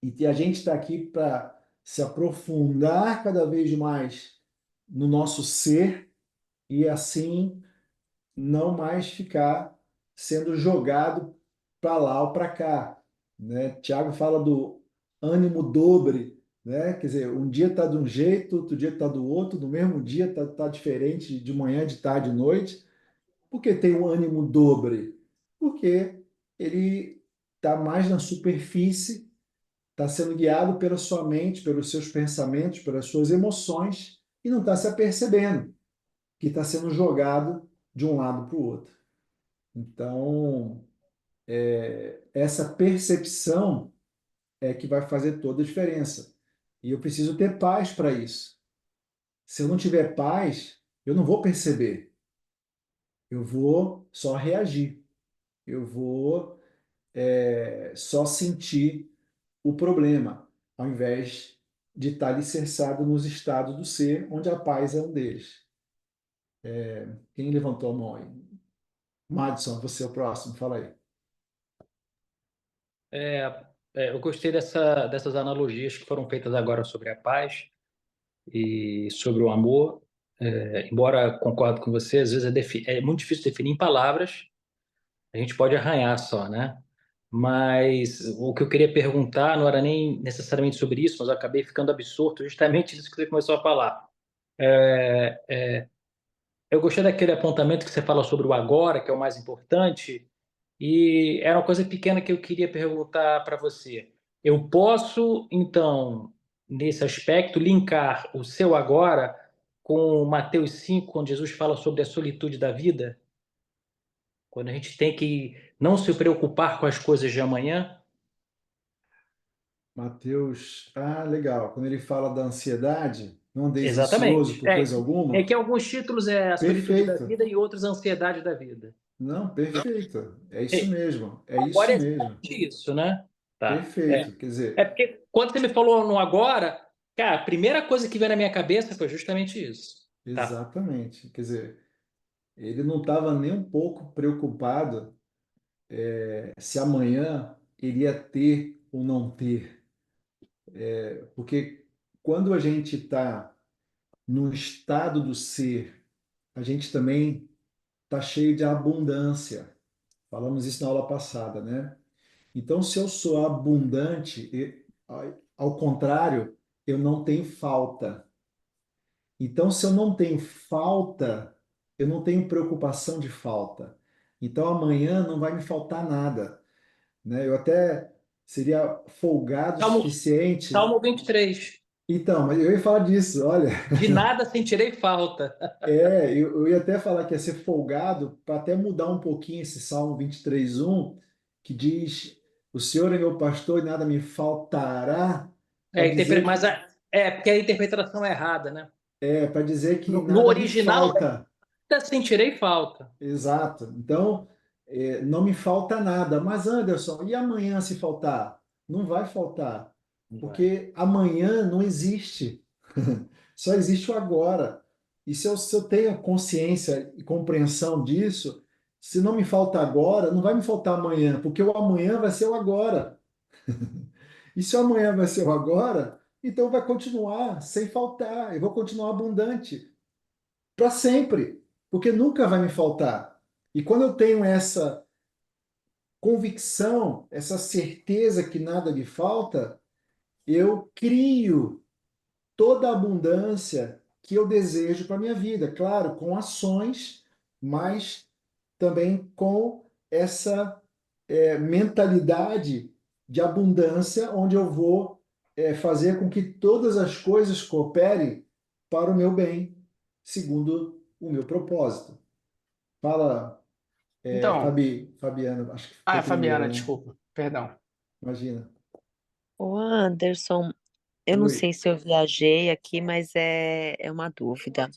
E a gente está aqui para se aprofundar cada vez mais no nosso ser e assim não mais ficar sendo jogado para lá ou para cá, né? Tiago fala do ânimo dobre, né? Quer dizer, um dia está de um jeito, outro dia está do outro, no mesmo dia está diferente de manhã, de tarde, de noite. Por que tem o ânimo dobre? Porque ele está mais na superfície, está sendo guiado pela sua mente, pelos seus pensamentos, pelas suas emoções e não está se apercebendo que está sendo jogado de um lado para o outro. Então, essa percepção é que vai fazer toda a diferença. E eu preciso ter paz para isso. Se eu não tiver paz, eu não vou perceber. Eu vou só reagir. Eu vou só sentir o problema, ao invés de estar alicerçado nos estados do ser, onde a paz é um deles. Quem levantou a mão aí? Madison, você é o próximo, fala aí. Eu gostei dessas analogias que foram feitas agora sobre a paz e sobre o amor. Embora concordo com você, às vezes é muito difícil definir em palavras, a gente pode arranhar só, né? Mas o que eu queria perguntar não era nem necessariamente sobre isso, mas eu acabei ficando absorto justamente nisso que você começou a falar. Eu gostei daquele apontamento que você fala sobre o agora, que é o mais importante, e era uma coisa pequena que eu queria perguntar para você. Eu posso, então, nesse aspecto, linkar o seu agora com Mateus 5, quando Jesus fala sobre a solitude da vida? Quando a gente tem que não se preocupar com as coisas de amanhã? Mateus, legal. Quando ele fala da ansiedade, não andeis ansioso Exatamente. por coisa É alguma. que alguns títulos é a solitude da Perfeito. vida e outros a ansiedade da vida. Não, perfeito. É isso É, mesmo. É agora isso é mesmo. exatamente isso, né? Tá. Perfeito. Quer É dizer, porque quando você me falou no agora, cara, a primeira coisa que veio na minha cabeça foi justamente isso. Tá. exatamente. Quer dizer, ele não estava nem um pouco preocupado se amanhã iria ter ou não ter. Porque quando a gente está no estado do ser, a gente também está cheio de abundância. Falamos isso na aula passada, né? Então, se eu sou abundante, ao contrário, eu não tenho falta. Então, se eu não tenho falta, eu não tenho preocupação de falta. Então, amanhã não vai me faltar nada, né? Eu até seria folgado o Salmo, suficiente. Salmo 23. Então, mas eu ia falar disso, olha. De nada sentirei falta. Eu ia até falar que ia ser folgado para até mudar um pouquinho esse Salmo 23:1, que diz: O Senhor é meu pastor e nada me faltará, para dizer Mas que porque a interpretação é errada, né? para dizer que No nada me original, falta. nada sentirei falta. Exato. Então, não me falta nada. Mas Anderson, e amanhã se faltar? Não vai faltar, Não vai. porque amanhã não existe. Só existe o agora. E se eu tenho consciência e compreensão disso, se não me falta agora, não vai me faltar amanhã, porque o amanhã vai ser o agora. E se o amanhã vai ser o agora, então vai continuar sem faltar. Eu vou continuar abundante para sempre, porque nunca vai me faltar. E quando eu tenho essa convicção, essa certeza que nada me falta, eu crio toda a abundância que eu desejo para a minha vida. Claro, com ações, mas também com essa mentalidade de abundância, onde eu vou fazer com que todas as coisas cooperem para o meu bem, segundo o meu propósito. Fala, Então, Fabiana, acho que foi Fabiana, primeiro, né? desculpa, perdão. Imagina. Ô Anderson, eu não Oi, sei se eu viajei aqui, mas é uma dúvida.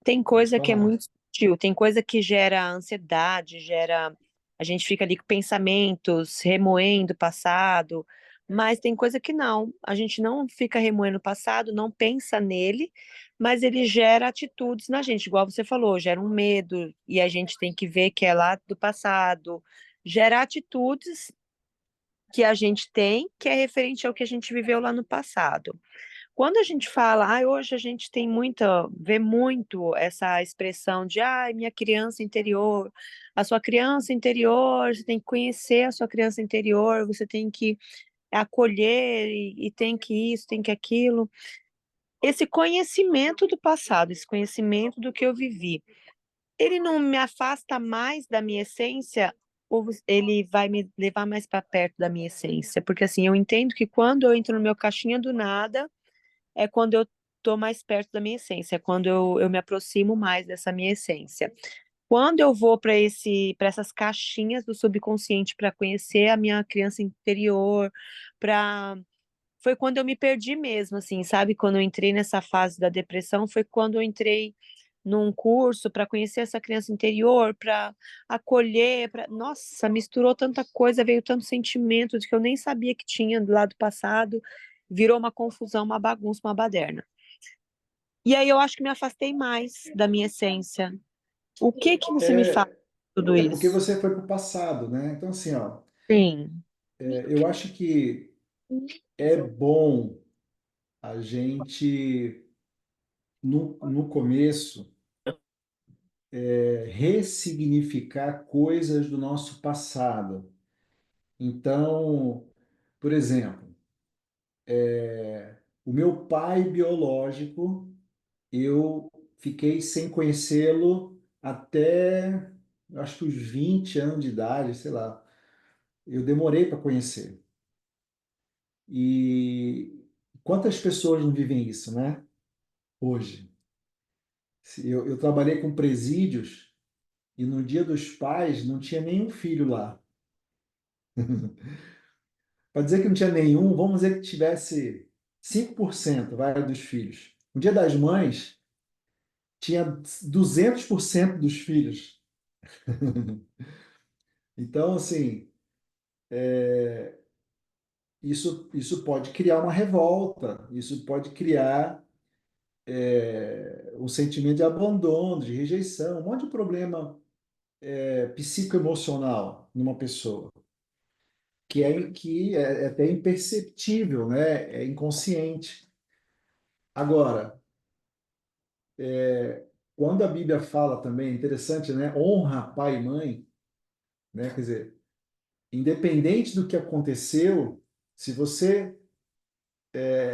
Tem pode coisa que é falar. muito sutil, tem coisa que gera ansiedade, gera. A gente fica ali com pensamentos, remoendo o passado, mas tem coisa que não. A gente não fica remoendo o passado, não pensa nele, mas ele gera atitudes na gente, igual você falou, gera um medo, e a gente tem que ver que é lá do passado. Gera atitudes que a gente tem, que é referente ao que a gente viveu lá no passado. Quando a gente fala, hoje a gente tem muita, vê muito essa expressão de, minha criança interior, a sua criança interior, você tem que conhecer a sua criança interior, você tem que acolher e tem que isso, tem que aquilo. Esse conhecimento do passado, esse conhecimento do que eu vivi, ele não me afasta mais da minha essência ou ele vai me levar mais para perto da minha essência? Porque assim, eu entendo que quando eu entro no meu caixinha do nada, é quando eu estou mais perto da minha essência, é quando eu me aproximo mais dessa minha essência. Quando eu vou para essas caixinhas do subconsciente para conhecer a minha criança interior, para foi quando eu me perdi mesmo, assim, sabe? Quando eu entrei nessa fase da depressão, foi quando eu entrei num curso para conhecer essa criança interior, para acolher, nossa, misturou tanta coisa, veio tanto sentimento de que eu nem sabia que tinha do lado passado, virou uma confusão, uma bagunça, uma baderna. E aí eu acho que me afastei mais da minha essência. O que que você me fala É, de tudo é porque isso? você foi para o passado, né? Então, assim, ó, Sim. eu acho que é bom a gente, no começo, ressignificar coisas do nosso passado. Então, por exemplo, o meu pai biológico, eu fiquei sem conhecê-lo até, eu acho que os 20 anos de idade, sei lá. Eu demorei para conhecer. E quantas pessoas não vivem isso, né? Hoje. Eu trabalhei com presídios e no Dia dos Pais não tinha nenhum filho lá. Para dizer que não tinha nenhum, vamos dizer que tivesse 5%, vai, dos filhos. No Dia das Mães, tinha 200% dos filhos. Então, assim, isso pode criar uma revolta, isso pode criar um sentimento de abandono, de rejeição, um monte de problema psicoemocional numa pessoa, que é até imperceptível, né? É inconsciente. Agora, quando a Bíblia fala também, interessante, né? Honra pai e mãe, né? Quer dizer, independente do que aconteceu, se você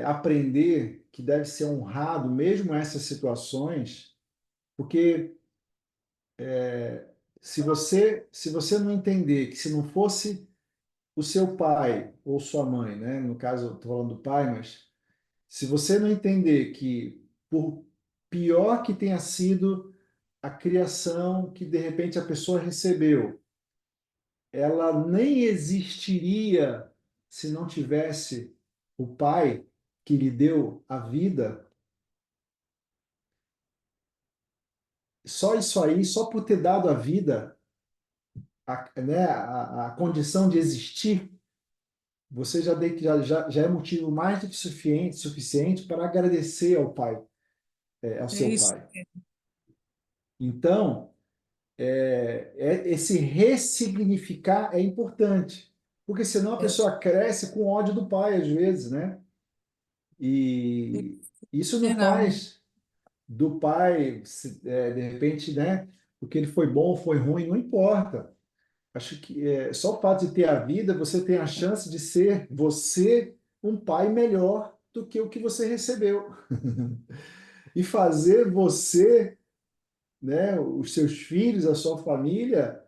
aprender que deve ser honrado mesmo essas situações, porque se você não entender que se não fosse o seu pai ou sua mãe, né? No caso, estou falando do pai, mas se você não entender que por pior que tenha sido a criação que de repente a pessoa recebeu, ela nem existiria se não tivesse o pai que lhe deu a vida. Só isso aí, só por ter dado a vida, né, a condição de existir, você já é motivo mais do que suficiente para agradecer ao pai, ao É seu isso. pai. Então, esse ressignificar é importante, porque senão a É. pessoa cresce com ódio do pai, às vezes, né? E isso não Geral. faz do pai, de repente, né? Porque ele foi bom ou foi ruim, não importa. Acho que só o fato de ter a vida, você tem a chance de ser você um pai melhor do que o que você recebeu. E fazer você, né, os seus filhos, a sua família,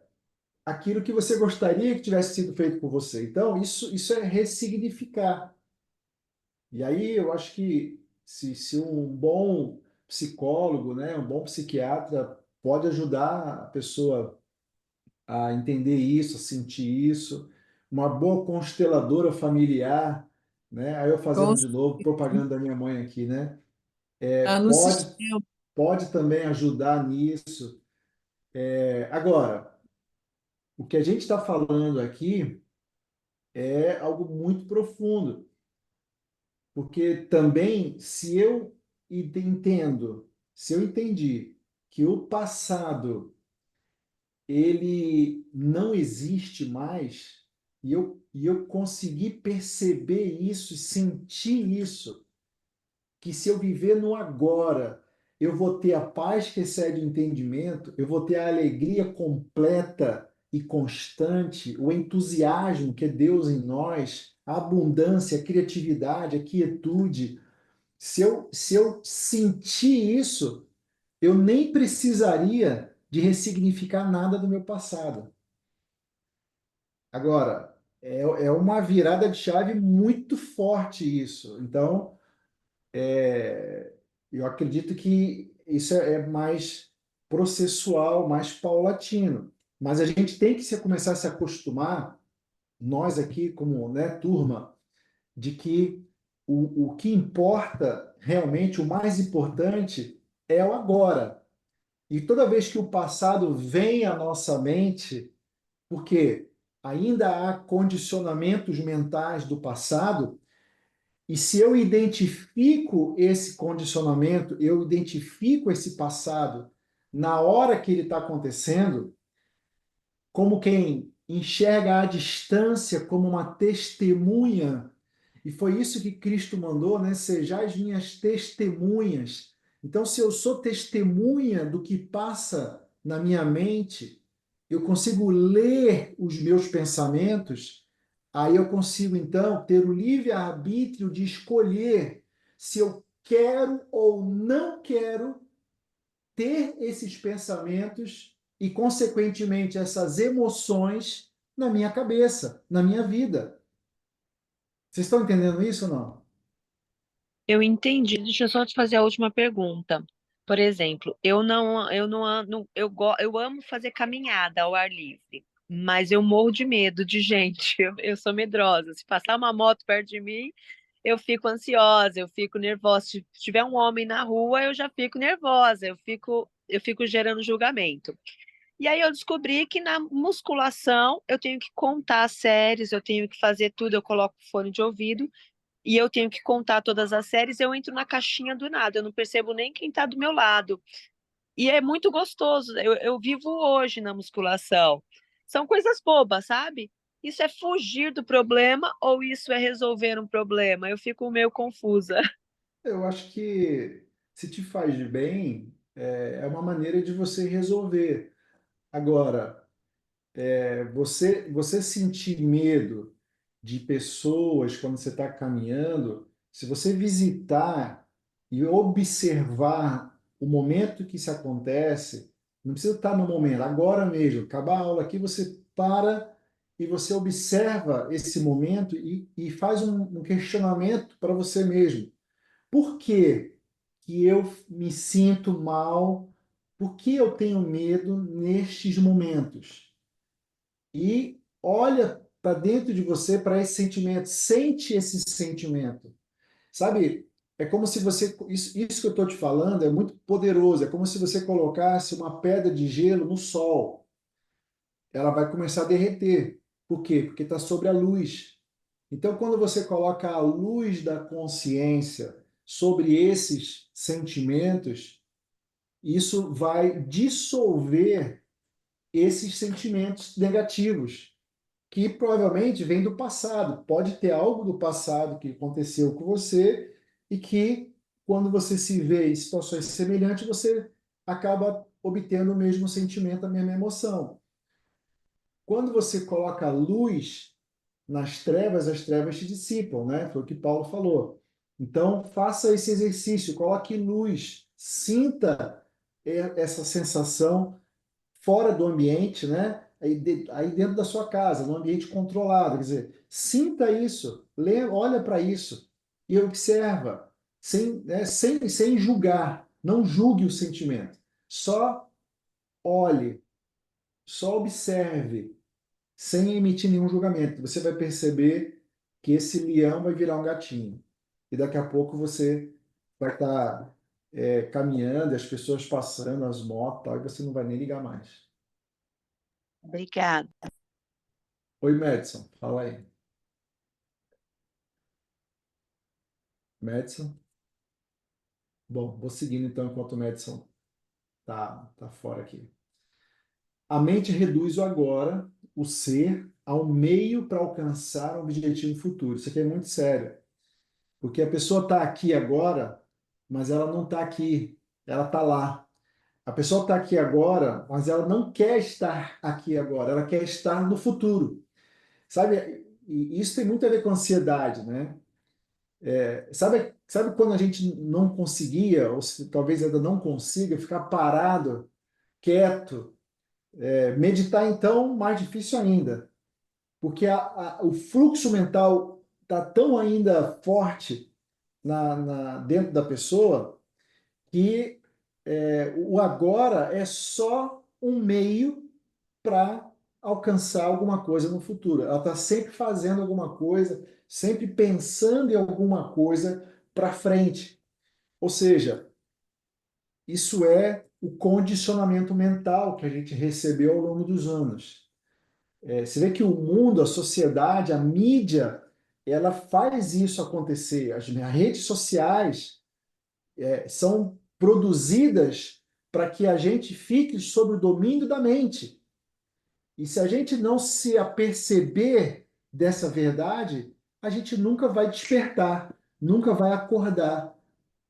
aquilo que você gostaria que tivesse sido feito por você. Então, isso é ressignificar. E aí eu acho que se um bom psicólogo, né, um bom psiquiatra pode ajudar a pessoa a entender isso, a sentir isso, uma boa consteladora familiar, né? Aí eu fazendo de novo propaganda da minha mãe aqui, né? Tá no Pode, sistema. pode também ajudar nisso. Agora, o que a gente está falando aqui é algo muito profundo, porque também, se eu entendi que o passado ele não existe mais, e eu consegui perceber isso e sentir isso, que se eu viver no agora, eu vou ter a paz que excede o entendimento, eu vou ter a alegria completa e constante, o entusiasmo que é Deus em nós, a abundância, a criatividade, a quietude. Se eu sentir isso, eu nem precisaria de ressignificar nada do meu passado. Agora, é uma virada de chave muito forte isso. Então, eu acredito que isso é mais processual, mais paulatino. Mas a gente tem que começar a se acostumar, nós aqui como, né, turma, de que o que importa realmente, o mais importante, é o agora. E toda vez que o passado vem à nossa mente, porque ainda há condicionamentos mentais do passado, e se eu identifico esse condicionamento, eu identifico esse passado na hora que ele está acontecendo, como quem enxerga a distância como uma testemunha, e foi isso que Cristo mandou, né? Sejais minhas testemunhas. Então, se eu sou testemunha do que passa na minha mente, eu consigo ler os meus pensamentos, aí eu consigo então ter o livre-arbítrio de escolher se eu quero ou não quero ter esses pensamentos e, consequentemente, essas emoções na minha cabeça, na minha vida. Vocês estão entendendo isso ou não? Eu entendi. Deixa eu só te fazer a última pergunta. Por exemplo, eu não ando, eu amo fazer caminhada ao ar livre, mas eu morro de medo de gente. Eu sou medrosa. Se passar uma moto perto de mim, eu fico ansiosa, eu fico nervosa. Se tiver um homem na rua, eu já fico nervosa, eu fico gerando julgamento. E aí eu descobri que na musculação eu tenho que contar as séries, eu tenho que fazer tudo, eu coloco fone de ouvido e eu tenho que contar todas as séries, eu entro na caixinha do nada, eu não percebo nem quem está do meu lado. E é muito gostoso, eu vivo hoje na musculação. São coisas bobas, sabe? Isso é fugir do problema ou isso é resolver um problema? Eu fico meio confusa. Eu acho que se te faz de bem, é uma maneira de você resolver. Agora, você sentir medo de pessoas quando você está caminhando, se você visitar e observar o momento que isso acontece, não precisa estar no momento, agora mesmo, acabar a aula aqui, você para e você observa esse momento e faz um questionamento para você mesmo. Por que que eu me sinto mal? Por que eu tenho medo nestes momentos? E olha para dentro de você para esse sentimento, sente esse sentimento. Sabe? É como se você. Isso que eu estou te falando é muito poderoso. É como se você colocasse uma pedra de gelo no sol. Ela vai começar a derreter. Por quê? Porque está sobre a luz. Então, quando você coloca a luz da consciência sobre esses sentimentos, isso vai dissolver esses sentimentos negativos, que provavelmente vem do passado. Pode ter algo do passado que aconteceu com você e que, quando você se vê em situações semelhantes, você acaba obtendo o mesmo sentimento, a mesma emoção. Quando você coloca luz nas trevas, as trevas te dissipam, né? Foi o que Paulo falou. Então, faça esse exercício, coloque luz, sinta essa sensação fora do ambiente, né? Aí dentro da sua casa, no ambiente controlado. Quer dizer, sinta isso, olha para isso e observa, sem julgar. Não julgue o sentimento. Só olhe, só observe, sem emitir nenhum julgamento. Você vai perceber que esse leão vai virar um gatinho. E daqui a pouco você vai estar caminhando, as pessoas passando, as motos, tal, e você não vai nem ligar mais. Obrigada. Oi, Madison, fala aí. Madison? Bom, vou seguindo então enquanto o Madison tá fora aqui. A mente reduz o agora, o ser, ao meio para alcançar um objetivo futuro. Isso aqui é muito sério, porque a pessoa está aqui agora, mas ela não está aqui, ela está lá. A pessoa está aqui agora, mas ela não quer estar aqui agora, ela quer estar no futuro. Sabe? E isso tem muito a ver com ansiedade, né? Sabe quando a gente não conseguia, ou talvez ainda não consiga, ficar parado, quieto, meditar então mais difícil ainda, porque o fluxo mental está tão ainda forte dentro da pessoa que o agora é só um meio para alcançar alguma coisa no futuro. Ela está sempre fazendo alguma coisa, sempre pensando em alguma coisa para frente. Ou seja, isso é o condicionamento mental que a gente recebeu ao longo dos anos. Você vê que o mundo, a sociedade, a mídia, ela faz isso acontecer. As redes sociais são produzidas para que a gente fique sob o domínio da mente. E se a gente não se aperceber dessa verdade, a gente nunca vai despertar, nunca vai acordar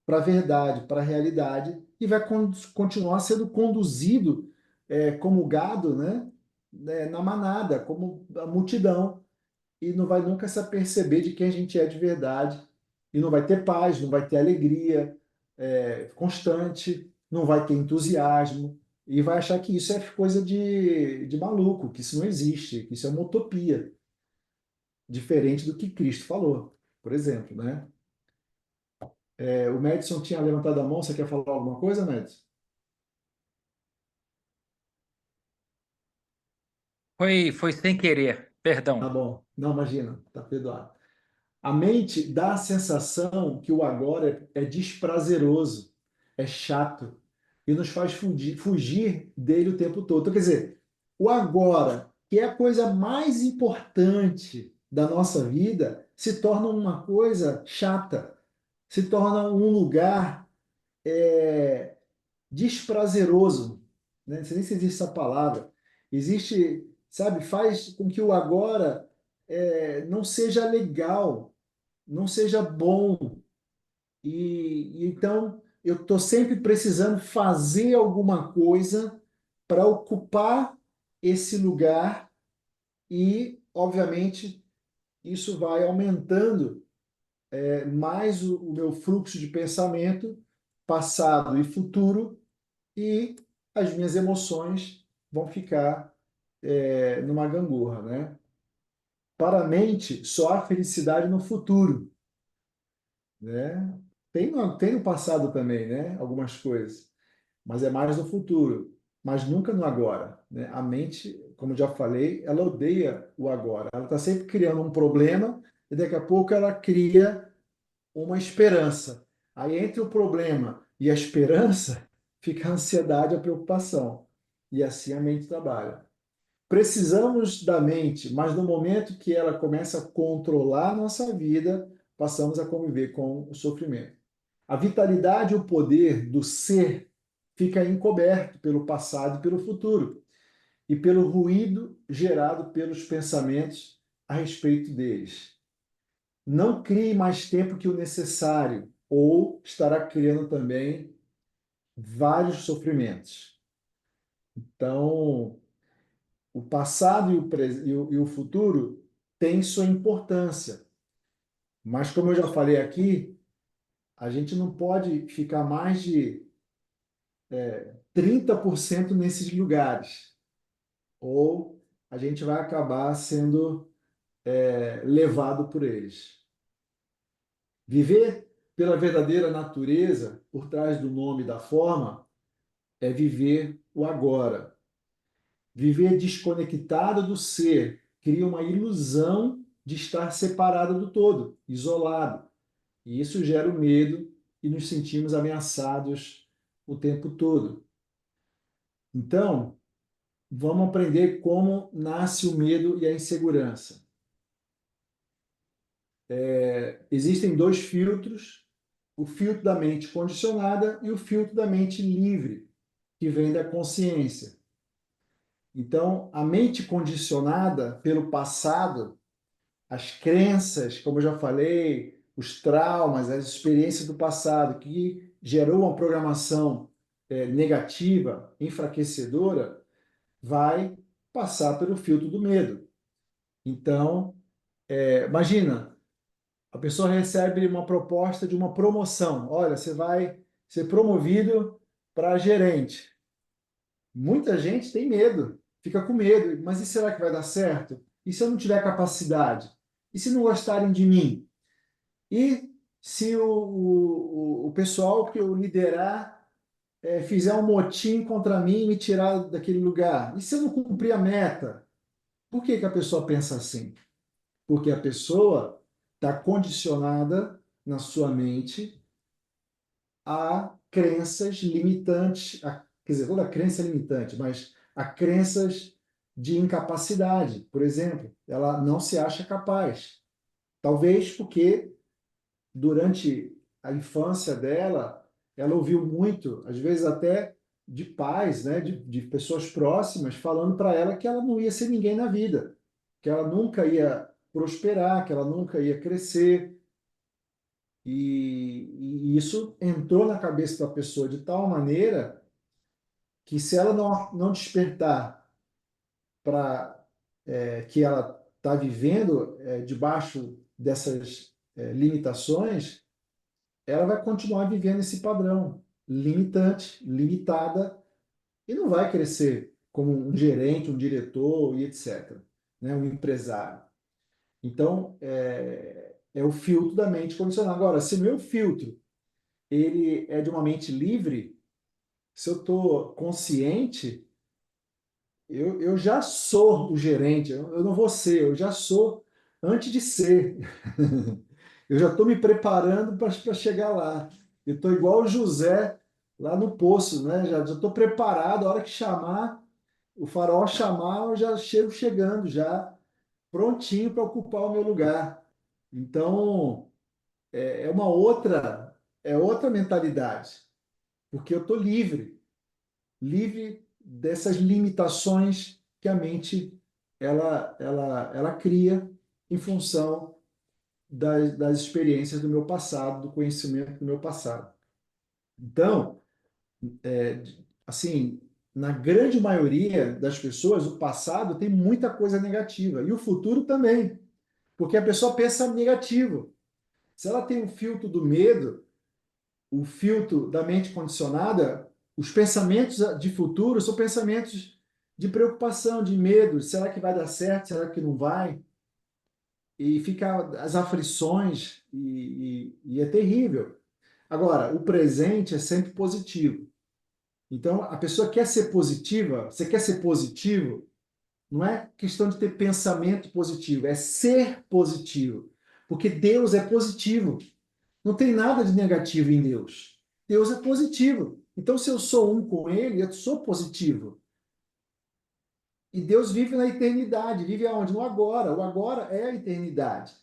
para a verdade, para a realidade, e vai continuar sendo conduzido como gado, na manada, como a multidão, e não vai nunca se aperceber de quem a gente é de verdade, e não vai ter paz, não vai ter alegria constante. não vai ter entusiasmo e vai achar que isso é coisa de maluco, que isso não existe, que isso é uma utopia, diferente do que Cristo falou, por exemplo, né? O Madison tinha levantado a mão, você quer falar alguma coisa, Madison? Foi sem querer, Tá perdão. bom, não, imagina, tá perdoado. A mente dá a sensação que o agora é desprazeroso, é chato, e nos faz fugir dele o tempo todo. Então, quer dizer, o agora, que é a coisa mais importante da nossa vida, se torna uma coisa chata, se torna um lugar desprazeroso, né? Não sei nem se existe essa palavra. Existe, sabe, faz com que o agora não seja legal, não seja bom. E então eu estou sempre precisando fazer alguma coisa para ocupar esse lugar e, obviamente, isso vai aumentando mais o meu fluxo de pensamento, passado e futuro, e as minhas emoções vão ficar numa gangorra, né? Para a mente, só há felicidade no futuro, né? Tem no passado também, né? Algumas coisas, mas é mais no futuro, mas nunca no agora, né? A mente, como já falei, ela odeia o agora. Ela está sempre criando um problema e daqui a pouco ela cria uma esperança. Aí entre o problema e a esperança fica a ansiedade, a preocupação. E assim a mente trabalha. Precisamos da mente, mas no momento que ela começa a controlar a nossa vida, passamos a conviver com o sofrimento. A vitalidade e o poder do ser fica encoberto pelo passado e pelo futuro, e pelo ruído gerado pelos pensamentos a respeito deles. Não crie mais tempo que o necessário, ou estará criando também vários sofrimentos. Então, o passado e o futuro têm sua importância, mas como eu já falei aqui, a gente não pode ficar mais de 30% nesses lugares, ou a gente vai acabar sendo levado por eles. Viver pela verdadeira natureza, por trás do nome e da forma, é viver o agora. Viver desconectado do ser cria uma ilusão de estar separado do todo, isolado. E isso gera o medo e nos sentimos ameaçados o tempo todo. Então, vamos aprender como nasce o medo e a insegurança. Existem dois filtros: o filtro da mente condicionada e o filtro da mente livre, que vem da consciência. Então, a mente condicionada pelo passado, as crenças, como eu já falei, os traumas, as experiências do passado, que gerou uma programação negativa, enfraquecedora, vai passar pelo filtro do medo. Então, imagina, a pessoa recebe uma proposta de uma promoção. Olha, você vai ser promovido para gerente. Muita gente tem medo, fica com medo. Mas e será que vai dar certo? E se eu não tiver capacidade? E se não gostarem de mim? E se o pessoal que eu liderar fizer um motim contra mim e me tirar daquele lugar? E se eu não cumprir a meta? Por que que a pessoa pensa assim? Porque a pessoa está condicionada na sua mente a crenças limitantes, quer dizer, toda crença é limitante, mas a crenças de incapacidade. Por exemplo, ela não se acha capaz. Talvez porque durante a infância dela, ela ouviu muito, às vezes até de pais, né, de pessoas próximas, falando para ela que ela não ia ser ninguém na vida, que ela nunca ia prosperar, que ela nunca ia crescer. E isso entrou na cabeça da pessoa de tal maneira que se ela não despertar para que ela está vivendo debaixo dessas limitações, ela vai continuar vivendo esse padrão. limitante, limitada, e não vai crescer como um gerente, um diretor e etc., né? Um empresário. Então, é o filtro da mente condicionada. Agora, se o meu filtro ele é de uma mente livre, se eu estou consciente, eu já sou o gerente, eu não vou ser, eu já sou antes de ser. Eu já estou me preparando para chegar lá. Eu estou igual o José lá no poço, né? Já estou preparado, a hora que chamar, o faraó chamar, eu já chego chegando, já prontinho para ocupar o meu lugar. Então, é uma outra mentalidade, porque eu estou livre dessas limitações que a mente ela cria em função das experiências do meu passado, do conhecimento do meu passado. Então, assim, na grande maioria das pessoas, o passado tem muita coisa negativa e o futuro também, porque a pessoa pensa negativo. Se ela tem um filtro do medo, o filtro da mente condicionada, os pensamentos de futuro são pensamentos de preocupação, de medo. Será que vai dar certo? Será que não vai? E fica as aflições e é terrível. Agora, o presente é sempre positivo. Então, a pessoa quer ser positiva, você quer ser positivo, não é questão de ter pensamento positivo, é ser positivo. Porque Deus é positivo. Não tem nada de negativo em Deus. Deus é positivo. Então, se eu sou um com Ele, eu sou positivo. E Deus vive na eternidade. Vive aonde? No agora. O agora é a eternidade.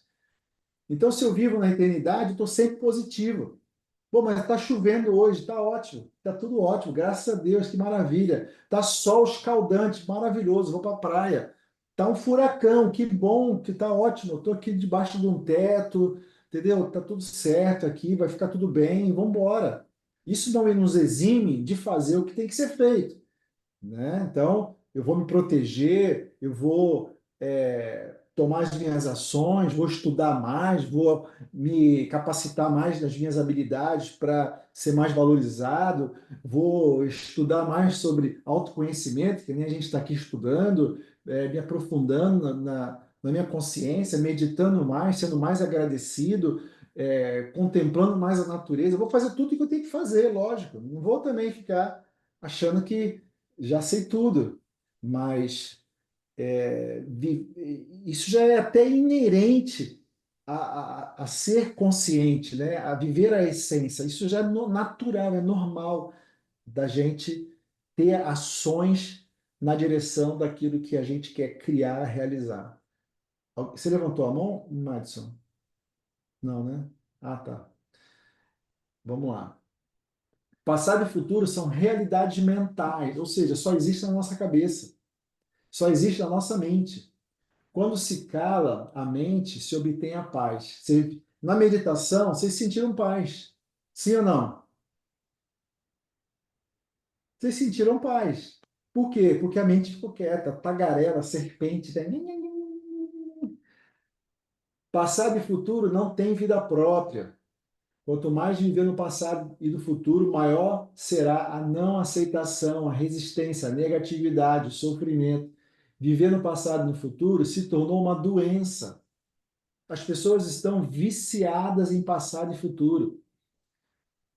Então, se eu vivo na eternidade, eu estou sempre positivo. Pô, mas está chovendo hoje, está ótimo. Está tudo ótimo, graças a Deus, que maravilha. Está sol escaldante, maravilhoso, vou para a praia. Está um furacão, que bom, que está ótimo. Eu estou aqui debaixo de um teto, entendeu? Está tudo certo aqui, vai ficar tudo bem, vamos embora. Isso não nos exime de fazer o que tem que ser feito, né? Então, eu vou me proteger, eu vou tomar as minhas ações, vou estudar mais, vou me capacitar mais nas minhas habilidades para ser mais valorizado, vou estudar mais sobre autoconhecimento, que nem a gente está aqui estudando, me aprofundando na minha consciência, meditando mais, sendo mais agradecido, contemplando mais a natureza. Eu vou fazer tudo o que eu tenho que fazer, lógico. Não vou também ficar achando que já sei tudo, mas isso já é até inerente a ser consciente, né? A viver a essência. Isso já é natural, é normal da gente ter ações na direção daquilo que a gente quer criar, realizar. Você levantou a mão, Madison? Não, né? Ah, tá. Vamos lá. Passado e futuro são realidades mentais, ou seja, só existem na nossa cabeça, só existe na nossa mente. Quando se cala a mente, se obtém a paz. Na meditação, vocês sentiram paz. Sim ou não? Vocês sentiram paz. Por quê? Porque a mente ficou quieta, tagarela, serpente. Né? Passado e futuro não têm vida própria. Quanto mais viver no passado e no futuro, maior será a não aceitação, a resistência, a negatividade, o sofrimento. Viver no passado e no futuro se tornou uma doença. As pessoas estão viciadas em passado e futuro.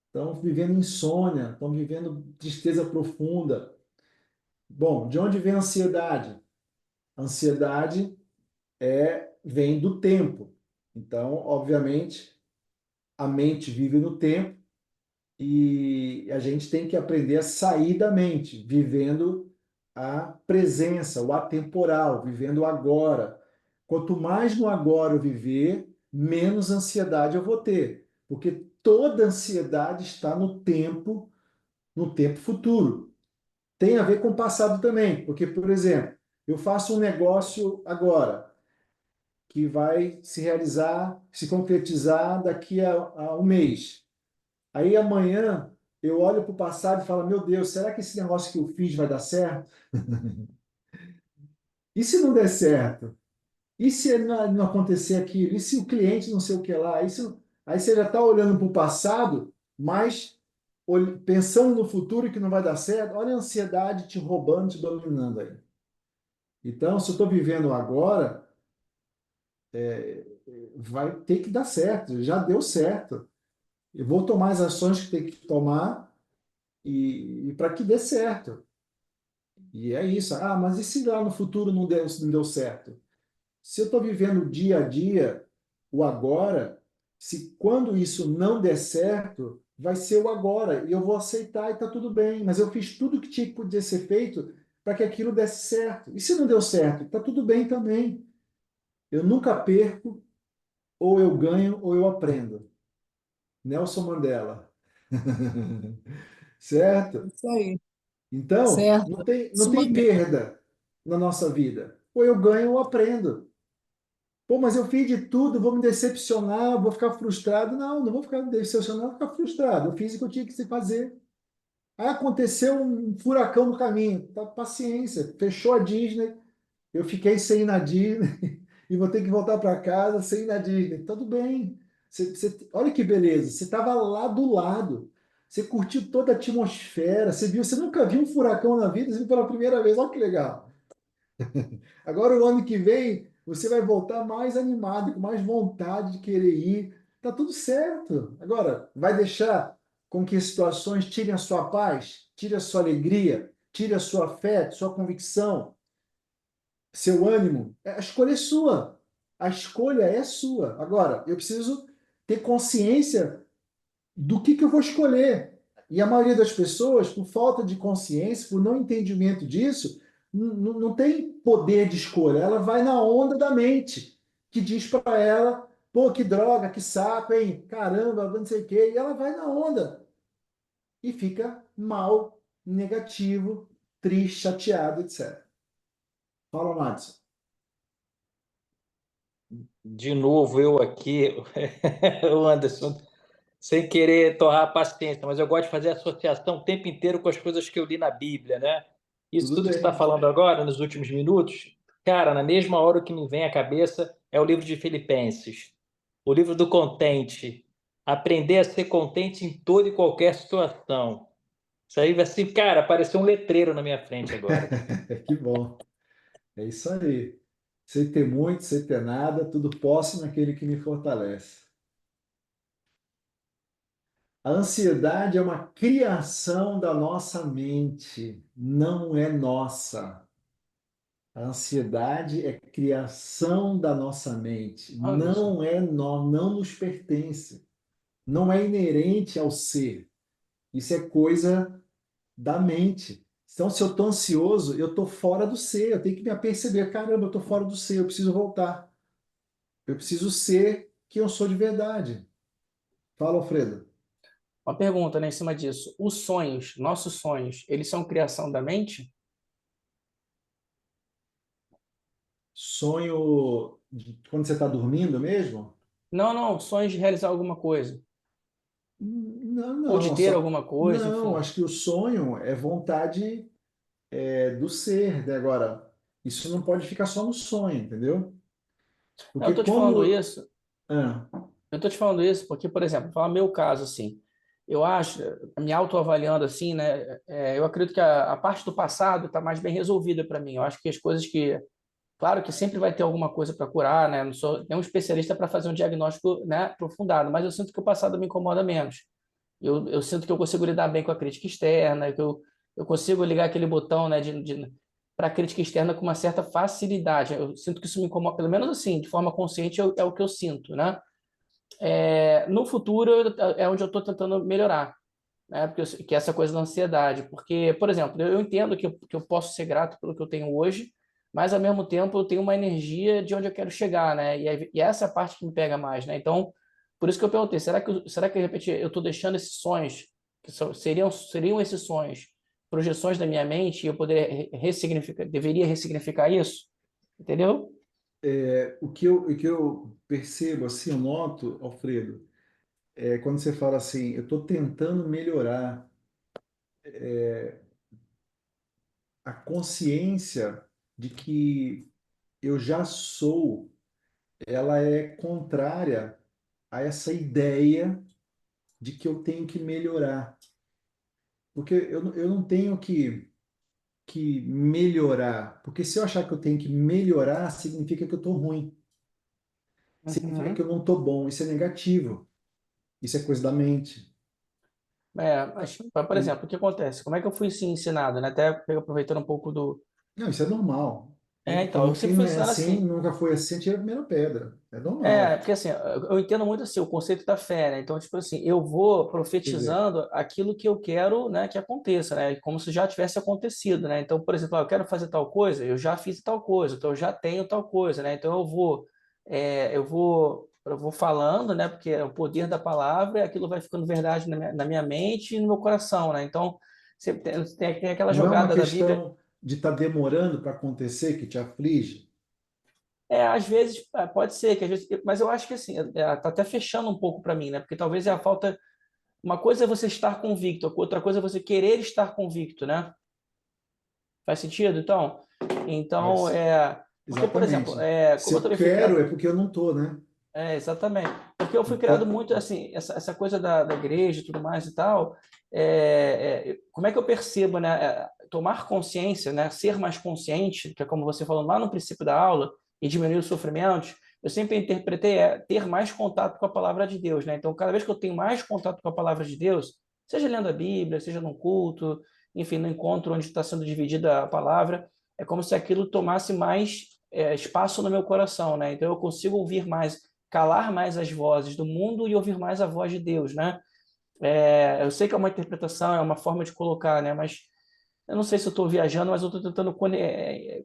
Estão vivendo insônia, estão vivendo tristeza profunda. Bom, de onde vem a ansiedade? A ansiedade vem do tempo. Então, obviamente, a mente vive no tempo e a gente tem que aprender a sair da mente, vivendo a presença, o atemporal, vivendo o agora. Quanto mais no agora eu viver, menos ansiedade eu vou ter, porque toda ansiedade está no tempo futuro. Tem a ver com o passado também, porque, por exemplo, eu faço um negócio agora que vai se realizar, se concretizar daqui a um mês. Aí amanhã eu olho para o passado e falo, meu Deus, será que esse negócio que eu fiz vai dar certo? E se não der certo? E se não acontecer aquilo? E se o cliente não sei o que lá? Aí você já está olhando para o passado, mas pensando no futuro que não vai dar certo, olha a ansiedade te roubando, te dominando aí. Então, se eu estou vivendo agora, vai ter que dar certo, já deu certo. Eu vou tomar as ações que tem que tomar e para que dê certo. E é isso. Ah, mas e se lá no futuro não deu certo? Se eu estou vivendo o dia a dia, o agora, se quando isso não der certo, vai ser o agora, e eu vou aceitar e está tudo bem, mas eu fiz tudo que tinha que podia ser feito para que aquilo desse certo. E se não deu certo, está tudo bem também. Eu nunca perco, ou eu ganho, ou eu aprendo. Nelson Mandela. Certo? Isso aí, Então, certo. não tem perda na nossa vida. Ou eu ganho ou eu aprendo. Pô, mas eu fiz de tudo, vou me decepcionar, vou ficar frustrado. Não, não vou ficar decepcionado, vou ficar frustrado. Eu fiz o que eu tinha que se fazer. Aí aconteceu um furacão no caminho. Tá, paciência, fechou a Disney, eu fiquei sem ir na Disney e vou ter que voltar para casa sem ir na Disney. Tudo bem. Olha que beleza, você estava lá do lado. Você curtiu toda a atmosfera, você nunca viu um furacão na vida, você viu pela primeira vez, olha que legal. Agora, o ano que vem, você vai voltar mais animado, com mais vontade de querer ir. Tá tudo certo. Agora, vai deixar com que as situações tirem a sua paz, tirem a sua alegria, tirem a sua fé, sua convicção, seu ânimo? A escolha é sua. A escolha é sua. Agora, eu preciso ter consciência do que eu vou escolher. E a maioria das pessoas, por falta de consciência, por não entendimento disso, não tem poder de escolha. Ela vai na onda da mente, que diz para ela, pô, que droga, que saco, hein? Caramba, não sei o quê. E ela vai na onda e fica mal, negativo, triste, chateado, etc. Fala, Madison. De novo, eu aqui, o Anderson, sem querer torrar a paciência, mas eu gosto de fazer associação o tempo inteiro com as coisas que eu li na Bíblia, né? Isso Tudo tudo que você está bem. falando agora, nos últimos minutos, cara, na mesma hora o que me vem à cabeça é o livro de Filipenses, o livro do contente. Aprender a ser contente em toda e qualquer situação. Isso aí vai assim, cara, apareceu um letreiro na minha frente agora. Que bom. É isso aí. Sem ter muito, sem ter nada, tudo posso naquele que me fortalece. A ansiedade é uma criação da nossa mente, não é nossa. A ansiedade é criação da nossa mente, Anderson, não é não nos pertence, não é inerente ao ser. Isso é coisa da mente. Então, se eu estou ansioso, eu estou fora do ser, eu tenho que me aperceber, caramba, eu estou fora do ser, eu preciso voltar. Eu preciso ser quem eu sou de verdade. Fala, Alfredo. uma pergunta, né, em cima disso. Os sonhos, nossos sonhos, eles são criação da mente? Quando você está dormindo mesmo? Não, não, sonhos de realizar alguma coisa. Não, Ou de não, ter alguma coisa, não, enfim. acho que o sonho é vontade do ser, né? Agora, isso não pode ficar só no sonho, entendeu? Não, eu Porque tô te falando como. isso, Ah, eu tô te falando isso porque, por exemplo, vou falar meu caso, assim, eu acho, me autoavaliando assim, né, eu acredito que a parte do passado está mais bem resolvida para mim. Eu acho que as coisas que, claro que sempre vai ter alguma coisa para curar, né, não sou nenhum especialista para fazer um diagnóstico, né, aprofundado, mas eu sinto que o passado me incomoda menos. Eu sinto que eu consigo lidar bem com a crítica externa, que eu consigo ligar aquele botão, né, para a crítica externa com uma certa facilidade. Eu sinto que isso me incomoda, pelo menos assim, de forma consciente, é o que eu sinto, né? No futuro é onde eu estou tentando melhorar, né? Porque que é essa coisa da ansiedade. Porque, por exemplo, eu entendo que eu posso ser grato pelo que eu tenho hoje, mas ao mesmo tempo eu tenho uma energia de onde eu quero chegar, né? E essa é a parte que me pega mais, né? Então, por isso que eu perguntei, será que de repente eu estou deixando esses sonhos, seriam esses sonhos, projeções da minha mente, e eu poderia deveria ressignificar isso? Entendeu? o que eu percebo, assim, eu noto, Alfredo, quando você fala assim, eu estou tentando melhorar a consciência de que eu já sou, ela é contrária a essa ideia de que eu tenho que melhorar. Porque eu não tenho que melhorar. Porque se eu achar que eu tenho que melhorar, significa que eu estou ruim. Significa que Uhum. eu não estou bom. Isso é negativo. Isso é coisa da mente. Mas, por E, exemplo, o que acontece? Como é que eu fui assim, ensinado, né? Até aproveitando um pouco do. não, isso é normal. Então, eu Quem sempre não fui é ensinado assim, assim. nunca foi assim, tira a primeira pedra. É normal. Porque assim, eu entendo muito assim, o conceito da fé, né? Então, tipo assim, eu vou Quer dizer, profetizando aquilo que eu quero, né, que aconteça, né? Como se já tivesse acontecido, né? Então, por exemplo, eu quero fazer tal coisa, eu já fiz tal coisa, então eu já tenho tal coisa, né? Então eu vou falando, né? Porque é o poder da palavra, e aquilo vai ficando verdade na minha mente e no meu coração, né? Então, você tem aquela não é uma jogada da Bíblia. questão de estar demorando para acontecer que te aflige. Às vezes, pode ser que às vezes, mas eu acho que assim, tá até fechando um pouco para mim, né? Porque talvez é a falta. Uma coisa é você estar convicto, outra coisa é você querer estar convicto, né? Faz sentido? Então, Mas, porque, por exemplo, exatamente. Se como eu eu também fui quero, criado. é porque eu não tô, né? Exatamente. Porque eu fui criado Então, muito assim, essa coisa da igreja e tudo mais e tal. Como é que eu percebo, né? Tomar consciência, né? Ser mais consciente, que é como você falou lá no princípio da aula, e diminuir os sofrimentos. Eu sempre interpretei ter mais contato com a palavra de Deus, né? Então, cada vez que eu tenho mais contato com a palavra de Deus, seja lendo a Bíblia, seja num culto, enfim, no encontro onde está sendo dividida a palavra, é como se aquilo tomasse mais espaço no meu coração, né? Então, eu consigo ouvir mais, calar mais as vozes do mundo e ouvir mais a voz de Deus, né? Eu sei que é uma interpretação, é uma forma de colocar, né? Mas eu não sei se eu estou viajando, mas eu estou tentando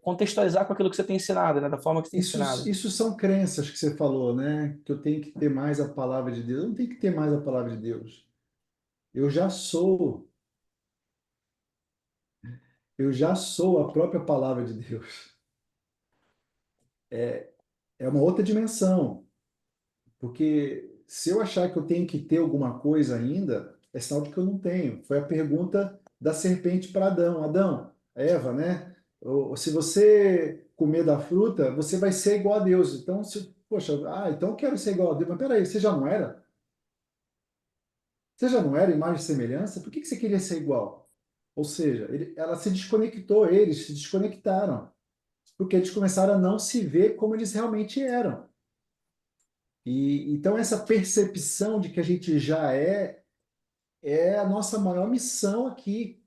contextualizar com aquilo que você tem ensinado, né? Da forma que você tem ensinado. isso são crenças que você falou, né? Que eu tenho que ter mais a palavra de Deus. Eu não tenho que ter mais a palavra de Deus. Eu já sou, eu já sou a própria palavra de Deus. É uma outra dimensão. Porque se eu achar que eu tenho que ter alguma coisa ainda, é sinal de que eu não tenho. Foi a pergunta da serpente para Adão. Adão, Eva, né? Se você comer da fruta, você vai ser igual a Deus. Então, poxa, então eu quero ser igual a Deus. Mas peraí, você já não era? Você já não era imagem e semelhança? Por que você queria ser igual? Ou seja, ela se desconectou, eles se desconectaram, porque eles começaram a não se ver como eles realmente eram. E então essa percepção de que a gente já é a nossa maior missão aqui,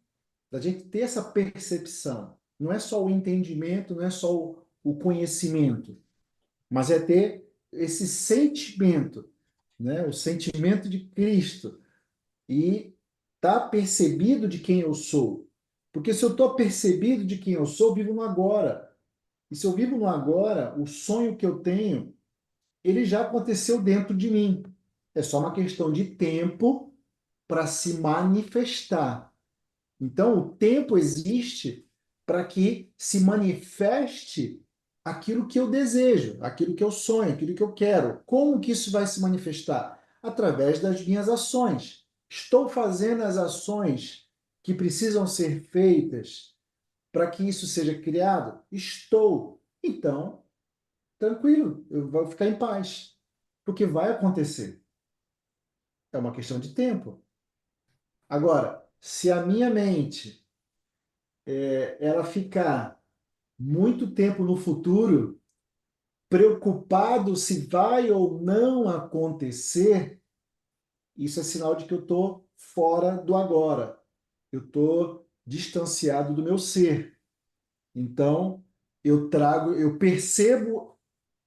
da gente ter essa percepção. Não é só o entendimento, não é só o conhecimento, mas é ter esse sentimento, né? O sentimento de Cristo e tá percebido de quem eu sou. Porque se eu estou percebido de quem eu sou, eu vivo no agora. E se eu vivo no agora, o sonho que eu tenho, ele já aconteceu dentro de mim. É só uma questão de tempo para se manifestar. Então, o tempo existe para que se manifeste aquilo que eu desejo, aquilo que eu sonho, aquilo que eu quero. Como que isso vai se manifestar? Através das minhas ações. Estou fazendo as ações que precisam ser feitas para que isso seja criado? Estou. Então, tranquilo, eu vou ficar em paz, porque vai acontecer. É uma questão de tempo. Agora, se a minha mente ela ficar muito tempo no futuro, preocupado se vai ou não acontecer, isso é sinal de que eu estou fora do agora. Eu estou distanciado do meu ser. Então, eu percebo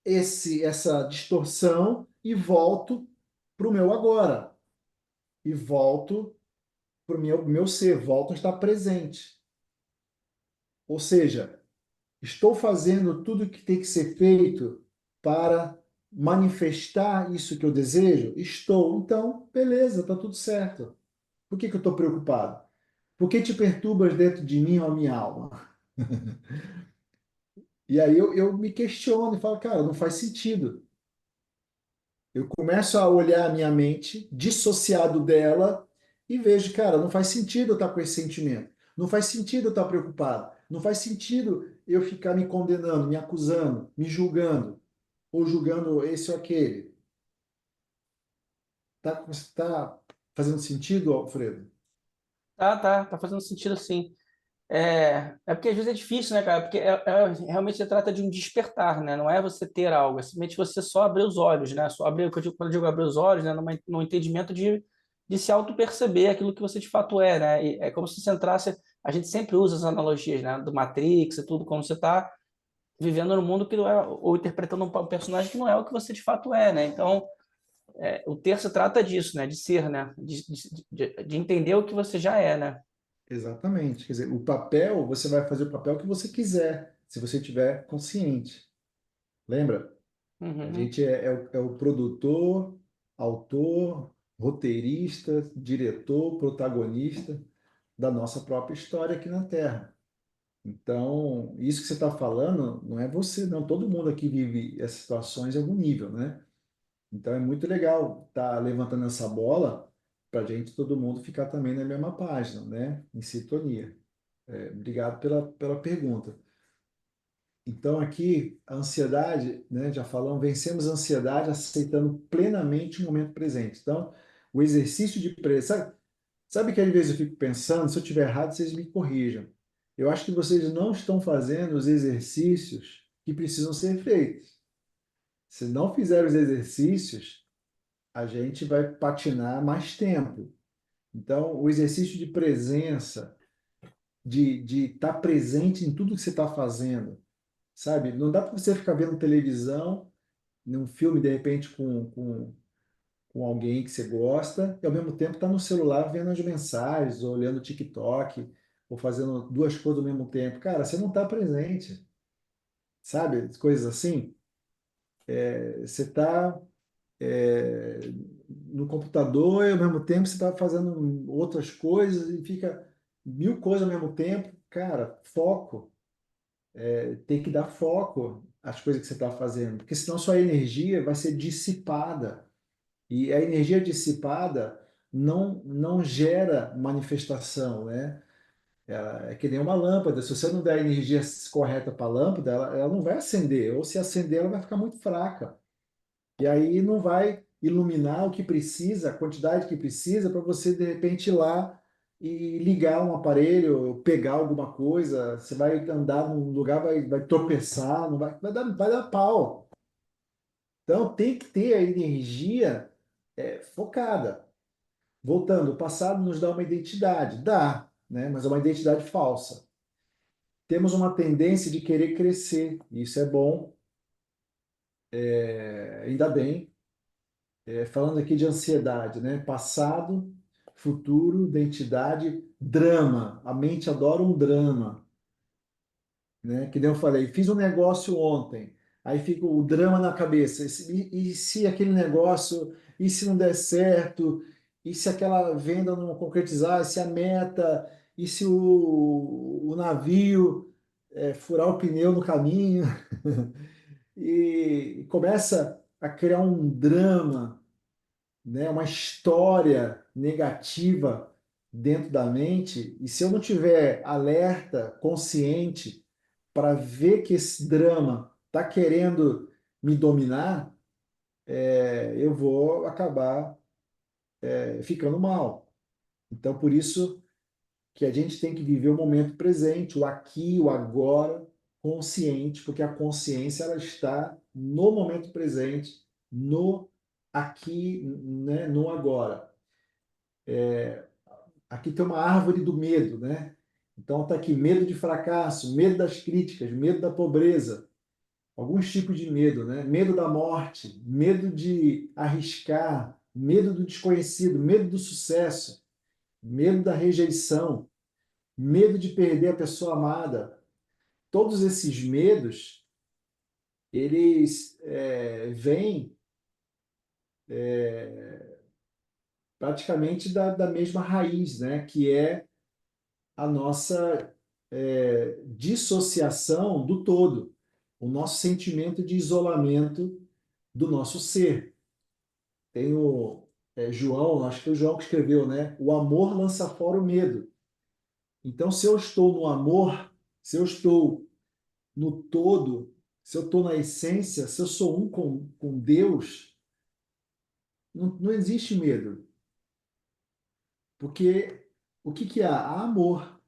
essa distorção e volto para o meu agora. E volto para o meu ser, volto a estar presente. Ou seja, estou fazendo tudo o que tem que ser feito para manifestar isso que eu desejo? Estou. Então, beleza, está tudo certo. Por que eu estou preocupado? Por que te perturbas dentro de mim, ó minha alma? E aí eu me questiono e falo, cara, não faz sentido. Eu começo a olhar a minha mente, dissociado dela, e vejo, cara, não faz sentido eu estar com esse sentimento. Não faz sentido eu estar preocupado. Não faz sentido eu ficar me condenando, me acusando, me julgando, ou julgando esse ou aquele. Tá fazendo sentido, Alfredo? Tá fazendo sentido sim. É porque às vezes é difícil, né, cara? Porque realmente se trata de um despertar, né? Não é você ter algo, é simplesmente você só abrir os olhos, né? Só abrir, quando eu digo abrir os olhos, né? No entendimento de se auto-perceber aquilo que você de fato é, né? E é como se você entrasse. A gente sempre usa as analogias, né? Do Matrix e tudo, quando você está vivendo no mundo que não é, ou interpretando um personagem que não é o que você de fato é, né? Então, o terço trata disso, né? De ser, né? De entender o que você já é, né? Exatamente. Quer dizer, o papel, você vai fazer o papel que você quiser, se você estiver consciente. Lembra? A Uhum. gente é o produtor, autor, roteirista, diretor, protagonista da nossa própria história aqui na Terra. Então, isso que você está falando não é você, não. Todo mundo aqui vive essas situações em algum nível, né? Então, é muito legal estar levantando essa bola para a gente, todo mundo, ficar também na mesma página, né? Em sintonia. Obrigado pela pergunta. Então, aqui, a ansiedade, né, já falamos, vencemos a ansiedade aceitando plenamente o momento presente. Então, o exercício de presença. Sabe que às vezes eu fico pensando, se eu estiver errado, vocês me corrijam. Eu acho que vocês não estão fazendo os exercícios que precisam ser feitos. Se não fizer os exercícios, a gente vai patinar mais tempo. Então, o exercício de presença, de estar presente em tudo que você está fazendo, sabe? Não dá para você ficar vendo televisão, num filme, de repente, com alguém que você gosta, e ao mesmo tempo estar no celular vendo as mensagens, ou olhando o TikTok, ou fazendo duas coisas ao mesmo tempo. Cara, você não está presente, sabe? Coisas assim. Você está no computador e ao mesmo tempo você está fazendo outras coisas e fica mil coisas ao mesmo tempo. Cara, foco. Tem que dar foco às coisas que você está fazendo, porque senão sua energia vai ser dissipada. E a energia dissipada não gera manifestação, né? É que nem uma lâmpada. Se você não der a energia correta para a lâmpada, ela não vai acender. Ou se acender, ela vai ficar muito fraca. E aí não vai iluminar o que precisa, a quantidade que precisa, para você, de repente, ir lá e ligar um aparelho, pegar alguma coisa. Você vai andar num lugar, vai tropeçar, não vai dar pau. Então tem que ter a energia focada. Voltando, o passado nos dá uma identidade, dá, né? Mas é uma identidade falsa. Temos uma tendência de querer crescer, isso é bom, ainda bem. Falando aqui de ansiedade, né? Passado, futuro, identidade, drama. A mente adora um drama, né? Que nem eu falei, fiz um negócio ontem, aí fica o drama na cabeça. E se aquele negócio, e se não der certo, e se aquela venda não concretizar, e se a meta, e se o navio furar o pneu no caminho, e começa a criar um drama, né? Uma história negativa dentro da mente, e se eu não tiver alerta, consciente, para ver que esse drama está querendo me dominar, eu vou acabar ficando mal. Então, por isso que a gente tem que viver o momento presente, o aqui, o agora, consciente, porque a consciência ela está no momento presente, no aqui, né, no agora. Aqui tem uma árvore do medo, né? Então está aqui medo de fracasso, medo das críticas, medo da pobreza, alguns tipos de medo, né? Medo da morte, medo de arriscar, medo do desconhecido, medo do sucesso, medo da rejeição, medo de perder a pessoa amada. Todos esses medos, eles vêm praticamente da mesma raiz, né? Que é a nossa dissociação do todo, o nosso sentimento de isolamento do nosso ser. Tem o João, acho que foi o João que escreveu, né? O amor lança fora o medo. Então, se eu estou no amor, se eu estou no todo, se eu estou na essência, se eu sou um com Deus, não existe medo. Porque O que que há? Há amor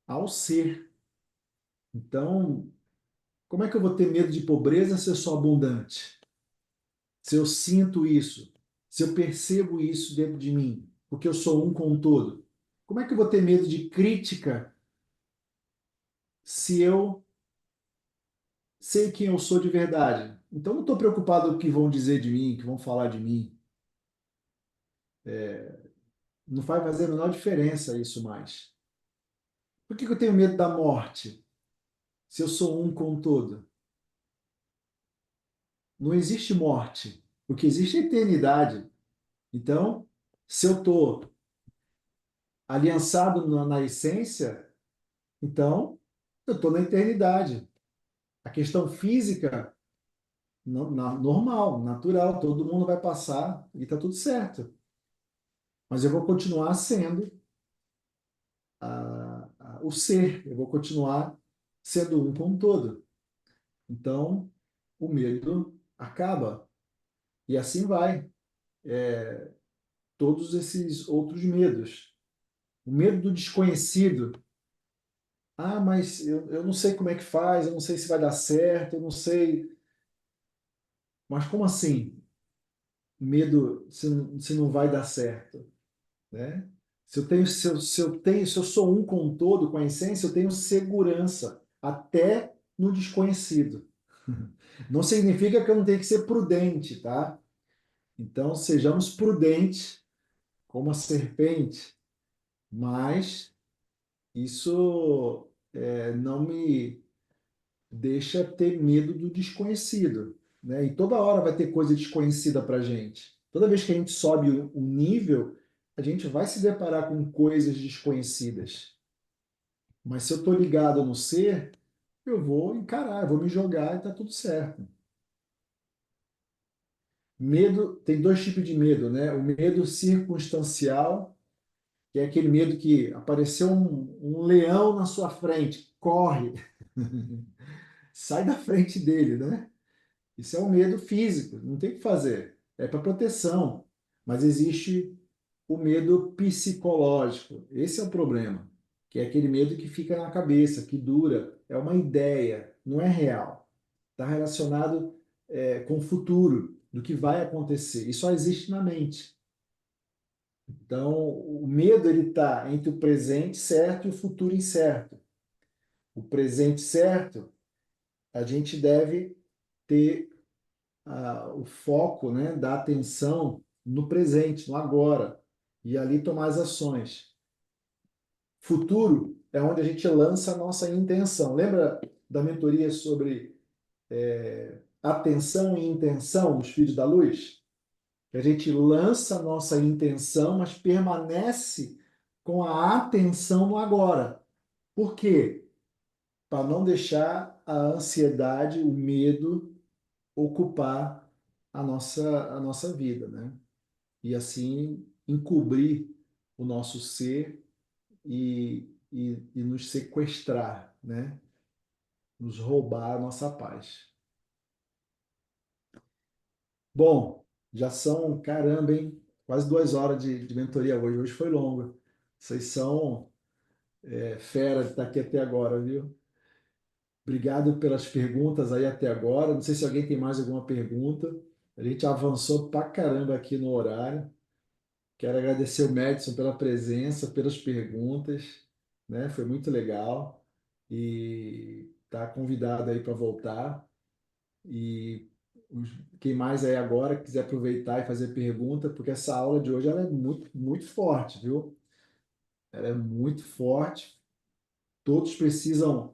ao ser. Então, como é que eu vou ter medo de pobreza se eu sou abundante? Se eu sinto isso, se eu percebo isso dentro de mim, porque eu sou um com o todo? Como é que eu vou ter medo de crítica se eu sei quem eu sou de verdade? Então, não estou preocupado com o que vão dizer de mim, o que vão falar de mim. Não vai fazer a menor diferença isso mais. Por que que eu tenho medo da morte se eu sou um com o todo? Não existe morte. O que existe é eternidade. Então, se eu estou aliançado na essência, então eu estou na eternidade. A questão física, normal, natural, todo mundo vai passar e está tudo certo. Mas eu vou continuar sendo o ser, eu vou continuar sendo um com o todo. Então, o medo acaba. E assim vai. Todos esses outros medos. O medo do desconhecido. Ah, mas eu não sei como é que faz, eu não sei se vai dar certo, eu não sei. Mas como assim? Medo se não vai dar certo, né? Se eu sou um com o todo, com a essência, eu tenho segurança, até no desconhecido. Não significa que eu não tenho que ser prudente, tá? Então, sejamos prudentes como a serpente, mas isso não me deixa ter medo do desconhecido, né? E toda hora vai ter coisa desconhecida para gente. Toda vez que a gente sobe o nível, a gente vai se deparar com coisas desconhecidas. Mas se eu estou ligado no ser, eu vou encarar, eu vou me jogar e tá tudo certo. Medo, tem dois tipos de medo, né? O medo circunstancial, que é aquele medo que apareceu um leão na sua frente, corre, sai da frente dele, né? Isso é um medo físico, não tem o que fazer, é para proteção. Mas existe o medo psicológico, esse é o problema, que é aquele medo que fica na cabeça, que dura, é uma ideia, não é real. Está relacionado com o futuro, do que vai acontecer, e só existe na mente. Então, o medo ele está entre o presente certo e o futuro incerto. O presente certo, a gente deve ter o foco, né, da atenção no presente, no agora, e ali tomar as ações. Futuro é onde a gente lança a nossa intenção. Lembra da mentoria sobre atenção e intenção nos Filhos da Luz? Que a gente lança a nossa intenção, mas permanece com a atenção no agora. Por quê? Para não deixar a ansiedade, o medo ocupar a nossa vida, né? E assim encobrir o nosso ser e nos sequestrar, né? Nos roubar a nossa paz. Bom, já são, caramba, hein? Quase 2 horas de mentoria hoje. Hoje foi longo. Vocês são fera de estar aqui até agora, viu? Obrigado pelas perguntas aí até agora. Não sei se alguém tem mais alguma pergunta. A gente avançou pra caramba aqui no horário. Quero agradecer o Madison pela presença, pelas perguntas, né? Foi muito legal e tá convidado aí para voltar. E quem mais aí agora quiser aproveitar e fazer pergunta, porque essa aula de hoje ela é muito, muito forte, viu? Ela é muito forte. Todos precisam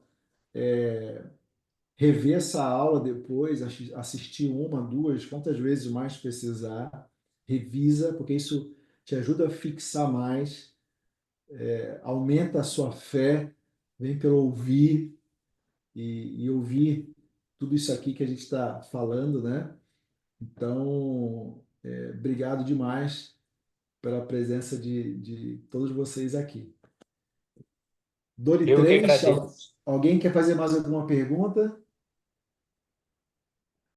rever essa aula depois, assistir uma, duas, quantas vezes mais precisar. Revisa, porque isso te ajuda a fixar mais, aumenta a sua fé, vem pelo ouvir e ouvir tudo isso aqui que a gente está falando, né? Então, obrigado demais pela presença de todos vocês aqui. Dole Eu que 3, agradeço. alguém quer fazer mais alguma pergunta?